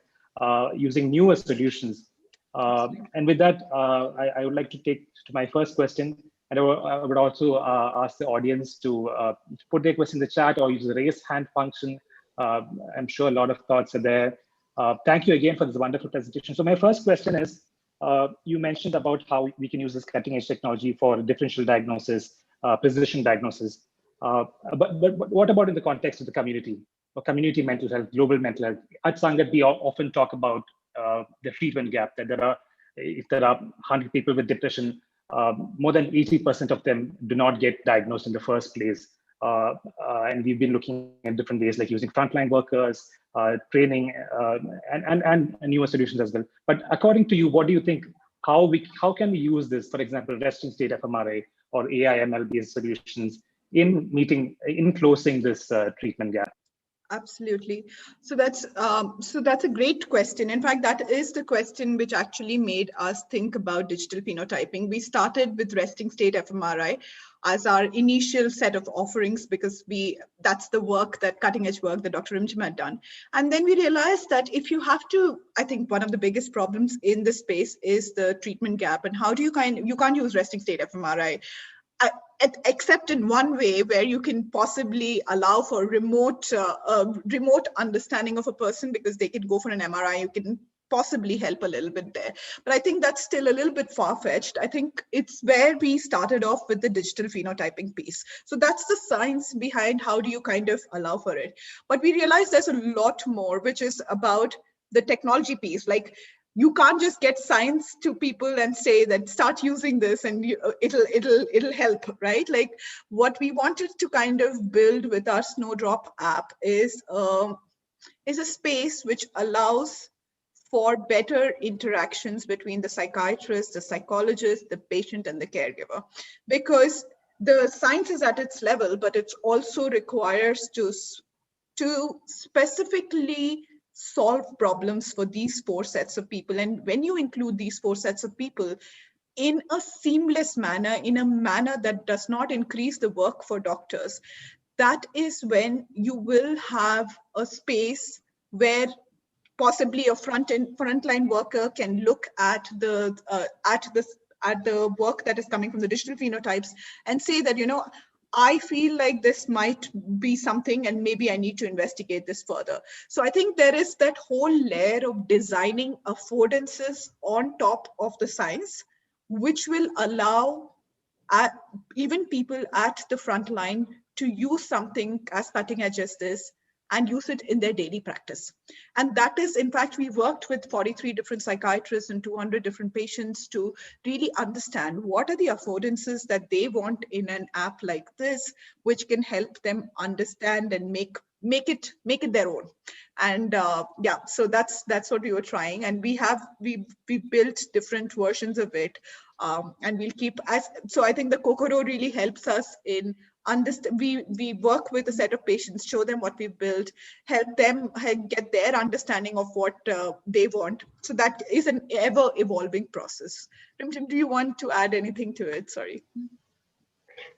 using newer solutions. And with that, I would like to take to my first question. And I would also ask the audience to put their question in the chat or use the raise hand function. I'm sure a lot of thoughts are there. Thank you again for this wonderful presentation. So my first question is, you mentioned about how we can use this cutting edge technology for differential diagnosis, precision diagnosis. But what about in the context of the community, or community mental health, global mental health? At Sangath, we often talk about the treatment gap, that if there are 100 people with depression, more than 80% of them do not get diagnosed in the first place. And we've been looking at different ways, like using frontline workers, training, and newer solutions as well. But according to you, what do you think? How can we use this, for example, resting state fMRI or AI/ML-based solutions in closing this treatment gap? Absolutely. So that's a great question. In fact, that is the question which actually made us think about digital phenotyping. We started with resting state fMRI as our initial set of offerings because that's the work, that cutting edge work that Dr. Rimjhim had done. And then we realized that if you have to, I think one of the biggest problems in this space is the treatment gap. And how do you can't use resting state fMRI except in one way, where you can possibly allow for remote understanding of a person, because they could go for an MRI, you can possibly help a little bit there. But I think that's still a little bit far-fetched. I think it's where we started off with the digital phenotyping piece. So that's the science behind how do you kind of allow for it. But we realized there's a lot more, which is about the technology piece. Like, you can't just get science to people and say that start using this and it'll help, right? Like, what we wanted to kind of build with our Snowdrop app is a space which allows for better interactions between the psychiatrist, the psychologist, the patient, and the caregiver. Because the science is at its level, but it also requires to specifically solve problems for these 4 sets of people. And when you include these 4 sets of people in a seamless manner, in a manner that does not increase the work for doctors, that is when you will have a space where possibly a frontline worker can look at the work that is coming from the digital phenotypes and say that, I feel like this might be something and maybe I need to investigate this further. So I think there is that whole layer of designing affordances on top of the science, which will allow even people at the front line to use something as cutting edge as this and use it in their daily practice. And that is, in fact, we worked with 43 different psychiatrists and 200 different patients to really understand what are the affordances that they want in an app like this, which can help them understand and make it their own. And yeah, so that's what we were trying, and we built different versions of it, and we'll keep so I think the Kokoro really helps us in understand. We work with a set of patients, show them what we've built, help them get their understanding of what they want. So that is an ever evolving process. Rimjhim, do you want to add anything to it? Sorry.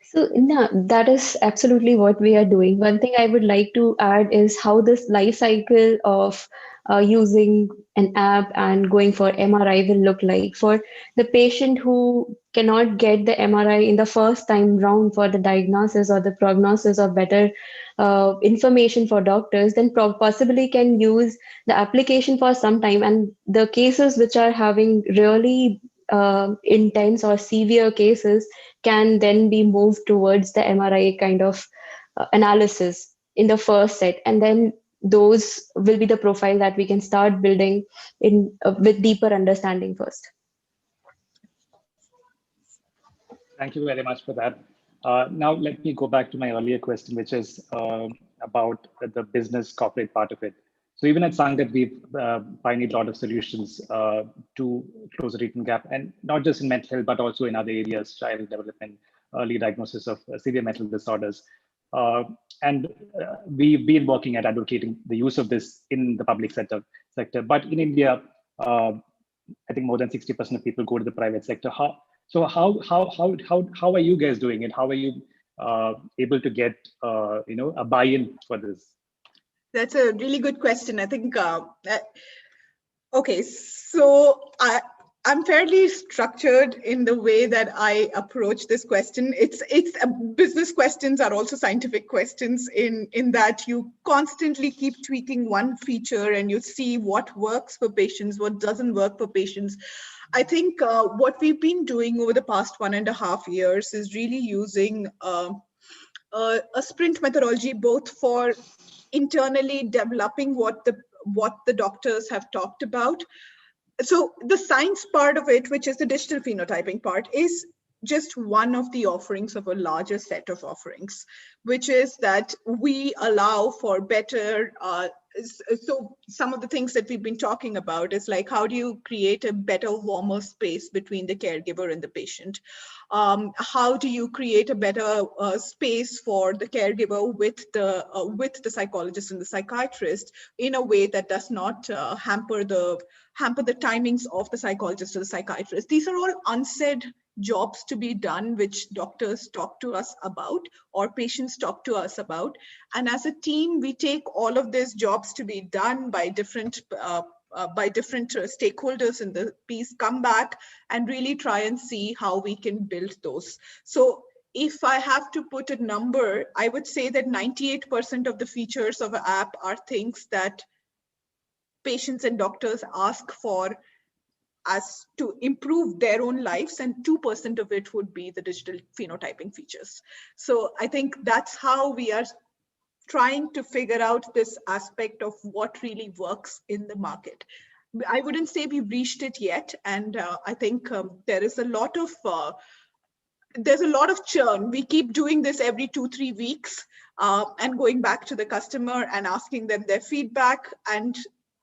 So, no, that is absolutely what we are doing. One thing I would like to add is how this life cycle of using an app and going for MRI will look like. For the patient who cannot get the MRI in the first time round for the diagnosis or the prognosis or better information for doctors, then possibly can use the application for some time. And the cases which are having really intense or severe cases can then be moved towards the MRI kind of analysis in the first set. And then those will be the profile that we can start building in with deeper understanding first. Thank you very much for that. Now, let me go back to my earlier question, which is about the business corporate part of it. So even at Sangath, we've pioneered a lot of solutions to close the treatment gap, and not just in mental health, but also in other areas, child development, early diagnosis of severe mental disorders. And we've been working at advocating the use of this in the public sector. But in India, I think more than 60% of people go to the private sector. How are you guys doing it? How are you able to get a buy-in for this? That's a really good question. I think, okay, so I'm fairly structured in the way that I approach this question. It's business questions are also scientific questions in that you constantly keep tweaking one feature and you see what works for patients, what doesn't work for patients. I think what we've been doing over the past 1.5 years is really using a sprint methodology, both for internally developing what the doctors have talked about. So the science part of it, which is the digital phenotyping part, is just one of the offerings of a larger set of offerings, which is that we allow for better, so some of the things that we've been talking about is like, how do you create a better, warmer space between the caregiver and the patient? How do you create a better space for the caregiver with the psychologist and the psychiatrist in a way that does not hamper the timings of the psychologist or the psychiatrist? These are all unsaid jobs to be done, which doctors talk to us about or patients talk to us about. And as a team, we take all of these jobs to be done by different stakeholders in the piece, come back and really try and see how we can build those. So if I have to put a number, I would say that 98% of the features of an app are things that patients and doctors ask for as to improve their own lives, and 2% of it would be the digital phenotyping features. So I think that's how we are trying to figure out this aspect of what really works in the market. I wouldn't say we've reached it yet, and I think there's a lot of churn. We keep doing this every 2-3 weeks and going back to the customer and asking them their feedback, and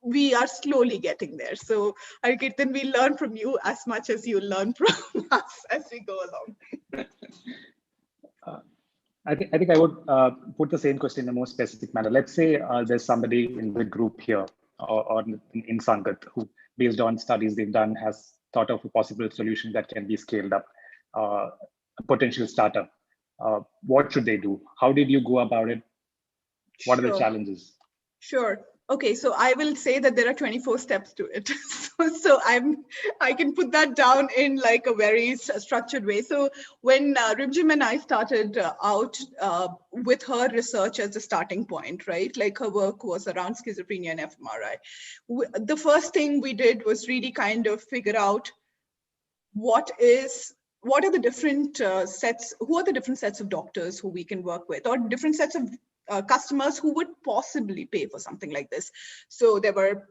we are slowly getting there. So then we learn from you as much as you learn from us as we go along. I think I would put the same question in a more specific manner. Let's say there's somebody in the group here or in Sangath who, based on studies they've done, has thought of a possible solution that can be scaled up, a potential startup. What should they do? How did you go about it? What are the challenges? Sure. Okay, so I will say that there are 24 steps to it. so I can put that down in like a very structured way. So when Rimjhim and I started out with her research as a starting point, right? Like her work was around schizophrenia and fMRI. The first thing we did was really kind of figure out what are the different who are the different sets of doctors who we can work with, or different sets of customers who would possibly pay for something like this. So there were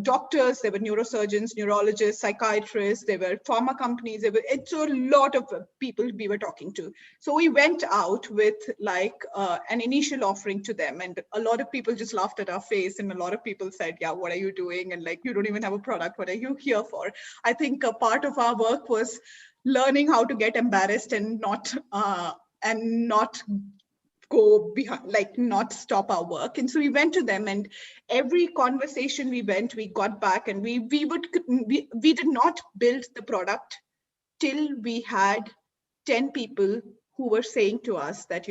doctors, there were neurosurgeons, neurologists, psychiatrists, there were pharma companies, it's a lot of people we were talking to. So we went out with like an initial offering to them, and a lot of people just laughed at our face, and a lot of people said, yeah, what are you doing? And like, you don't even have a product, what are you here for? I think a part of our work was learning how to get embarrassed and not go behind, like not stop our work. And so we went to them, and every conversation we got back, and we did not build the product till we had 10 people who were saying to us that,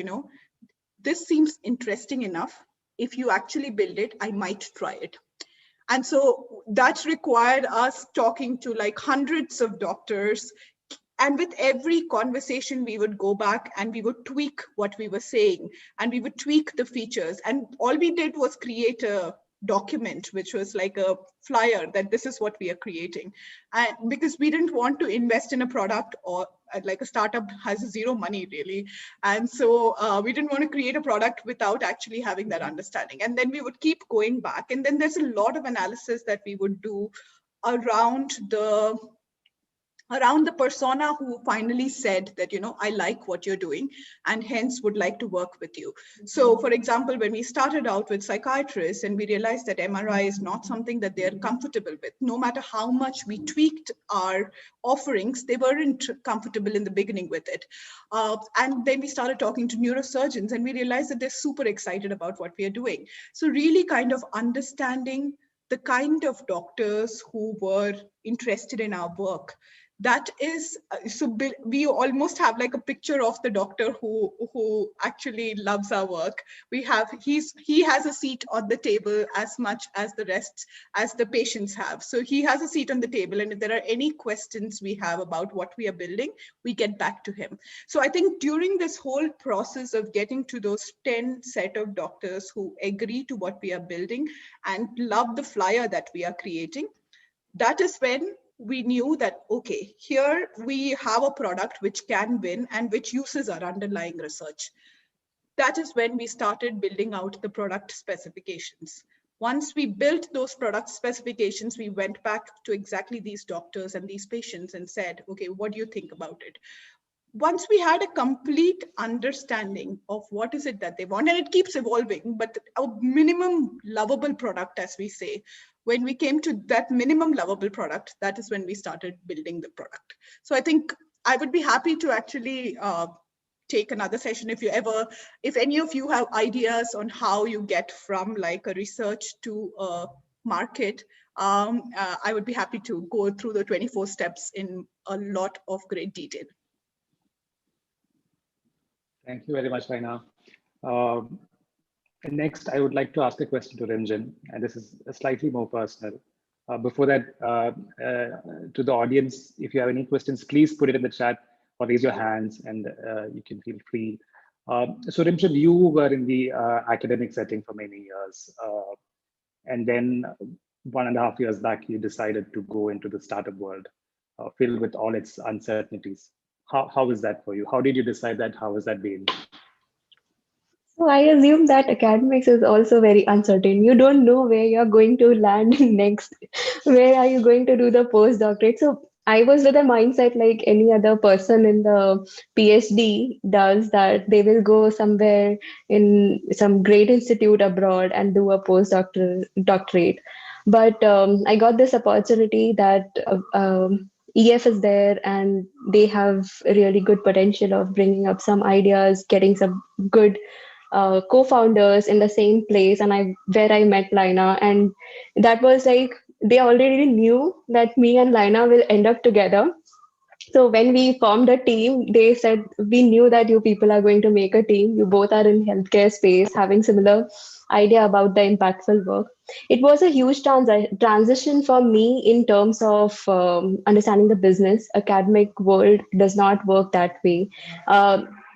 this seems interesting enough. If you actually build it, I might try it. And so that required us talking to like hundreds of doctors. And with every conversation, we would go back and we would tweak what we were saying, and we would tweak the features. And all we did was create a document, which was like a flyer that this is what we are creating. And because we didn't want to invest in a product, or like a startup has zero money really. And so we didn't want to create a product without actually having that understanding. And then we would keep going back. And then there's a lot of analysis that we would do around the persona who finally said that, I like what you're doing and hence would like to work with you. So for example, when we started out with psychiatrists and we realized that MRI is not something that they're comfortable with, no matter how much we tweaked our offerings, they weren't comfortable in the beginning with it. And then we started talking to neurosurgeons and we realized that they're super excited about what we are doing. So really kind of understanding the kind of doctors who were interested in our work. That is, so we almost have like a picture of the doctor who actually loves our work. He has a seat on the table as much as the patients have. So he has a seat on the table, and if there are any questions we have about what we are building, we get back to him. So I think during this whole process of getting to those 10 set of doctors who agree to what we are building and love the flyer that we are creating, that is when we knew that, okay, here we have a product which can win and which uses our underlying research. That is when we started building out the product specifications. Once we built those product specifications, we went back to exactly these doctors and these patients and said, okay, what do you think about it? Once we had a complete understanding of what is it that they want, and it keeps evolving, but a minimum lovable product, as we say, when we came to that minimum lovable product, that is when we started building the product. So I think I would be happy to actually take another session if any of you have ideas on how you get from like a research to a market. I would be happy to go through the 24 steps in a lot of great detail. Thank you very much, Laina. Next, I would like to ask a question to Rimjhim, and this is slightly more personal. Before that, to the audience, if you have any questions, please put it in the chat or raise your hands, and you can feel free. So Rimjhim, you were in the academic setting for many years, and then 1.5 years back, you decided to go into the startup world, filled with all its uncertainties. How is that for you? How did you decide that? How has that been? So I assume that academics is also very uncertain. You don't know where you're going to land next. Where are you going to do the postdoctorate? So I was with a mindset like any other person in the PhD does, that they will go somewhere in some great institute abroad and do a doctorate. But I got this opportunity that EF is there and they have really good potential of bringing up some ideas, getting some good co-founders in the same place, and where I met Laina, and that was like they already knew that me and Laina will end up together. So when we formed a team, they said, we knew that you people are going to make a team. You both are in healthcare space, having similar idea about the impactful work. It was a huge transition for me in terms of understanding the business. Academic world does not work that way.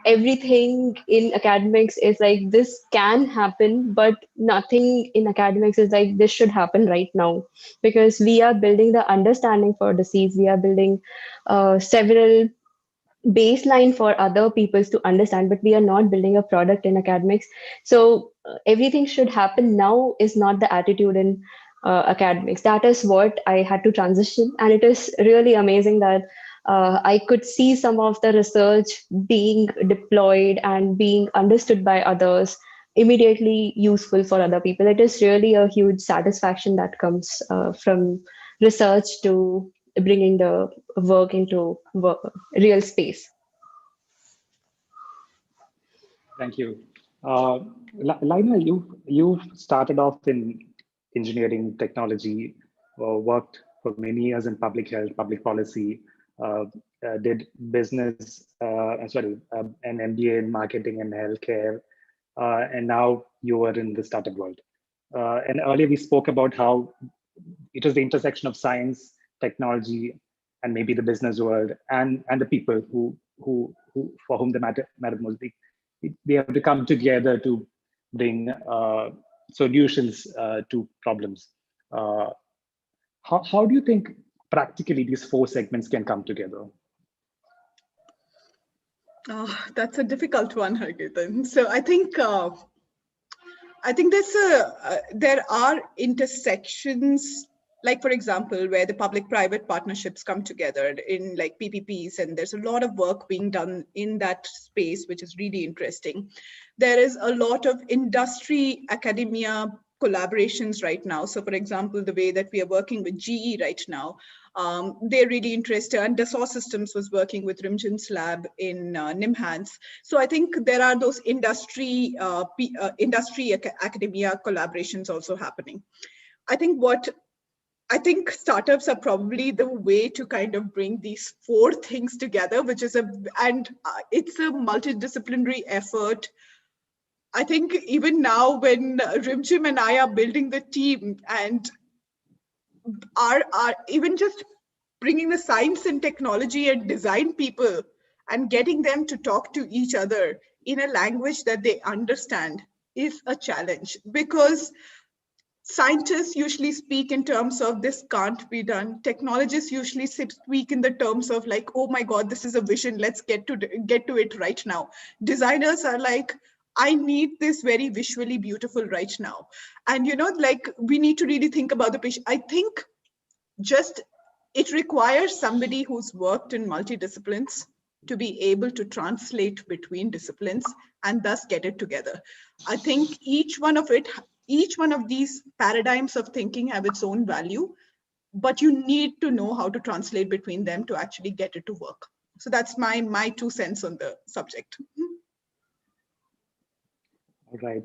everything in academics is like this can happen, but nothing in academics is like this should happen right now, because we are building the understanding for disease. We are building several baseline for other peoples to understand, but we are not building a product in academics. So everything should happen now is not the attitude in academics. That is what I had to transition, and it is really amazing that I could see some of the research being deployed and being understood by others, immediately useful for other people. It is really a huge satisfaction that comes from research to bringing the work into real space. Thank you. Laina, you started off in engineering technology, worked for many years in public health, public policy, did business, an MBA in marketing and healthcare, and now you are in the startup world. And earlier we spoke about how it is the intersection of science, technology, and maybe the business world, and the people who for whom they matter most. They have to come together to bring solutions to problems. How do you think practically these four segments can come together? That's a difficult one, Hargeetan. So I think there are intersections, like for example, where the public-private partnerships come together in like PPPs, and there's a lot of work being done in that space, which is really interesting. There is a lot of industry academia collaborations right now. So for example, the way that we are working with GE right now, they're really interested, and Dassault Systems was working with Rimjhim's lab in Nimhans. So I think there are those industry academia collaborations also happening. I think startups are probably the way to kind of bring these four things together, which is it's a multidisciplinary effort. I think even now when Rimjhim and I are building the team and are even just bringing the science and technology and design people and getting them to talk to each other in a language that they understand is a challenge, because scientists usually speak in terms of this can't be done. Technologists usually speak in the terms of like, oh my God, this is a vision. Let's get to it right now. Designers are like, I need this very visually beautiful right now. And like we need to really think about the patient. I think just it requires somebody who's worked in multidisciplines to be able to translate between disciplines and thus get it together. I think each one of these paradigms of thinking have its own value, but you need to know how to translate between them to actually get it to work. So that's my 2 cents on the subject. All right.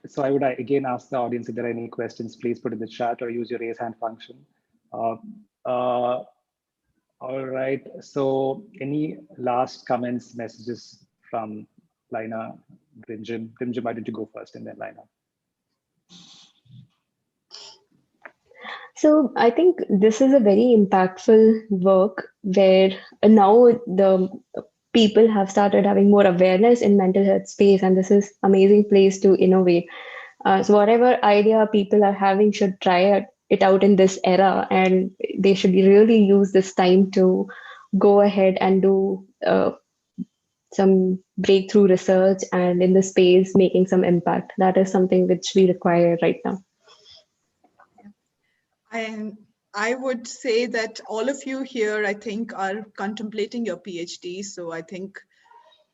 So I would again ask the audience if there are any questions, please put in the chat or use your raise hand function. All right. So any last comments, messages from Laina, Rimjhim? Rimjhim, why don't you go first and then Laina? So I think this is a very impactful work where now the people have started having more awareness in mental health space, and this is amazing place to innovate. So whatever idea people are having should try it out in this era, and they should really use this time to go ahead and do some breakthrough research and in the space making some impact. That is something which we require right now. And I would say that all of you here, I think, are contemplating your PhD. So I think,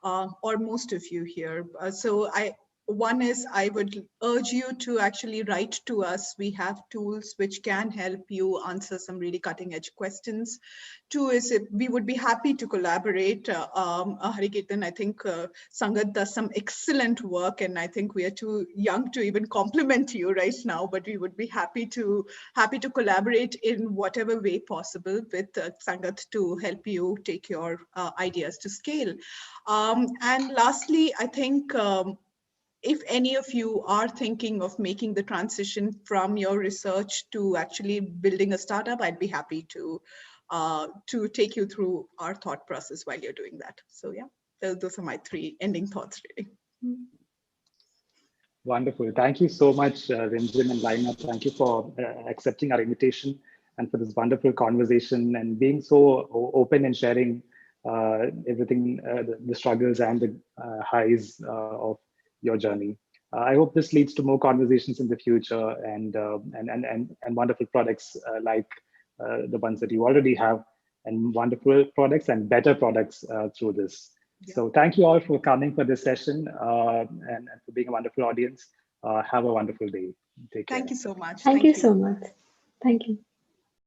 or most of you here. One is I would urge you to actually write to us. We have tools which can help you answer some really cutting edge questions. 2 is we would be happy to collaborate. Hargeetan, I think Sangath does some excellent work, and I think we are too young to even compliment you right now, but we would be happy to collaborate in whatever way possible with Sangath to help you take your ideas to scale. And lastly, I think if any of you are thinking of making the transition from your research to actually building a startup, I'd be happy to take you through our thought process while you're doing that. So yeah, those are my 3 ending thoughts, really. Wonderful. Thank you so much, Rimjhim and Laina. Thank you for accepting our invitation and for this wonderful conversation and being so open and sharing everything, the struggles and the highs of your journey. I hope this leads to more conversations in the future and wonderful products like the ones that you already have, and wonderful products and better products through this. Yeah. So thank you all for coming for this session and for being a wonderful audience. Have a wonderful day. Take care. Thank you so much. Thank you so much. Thank you.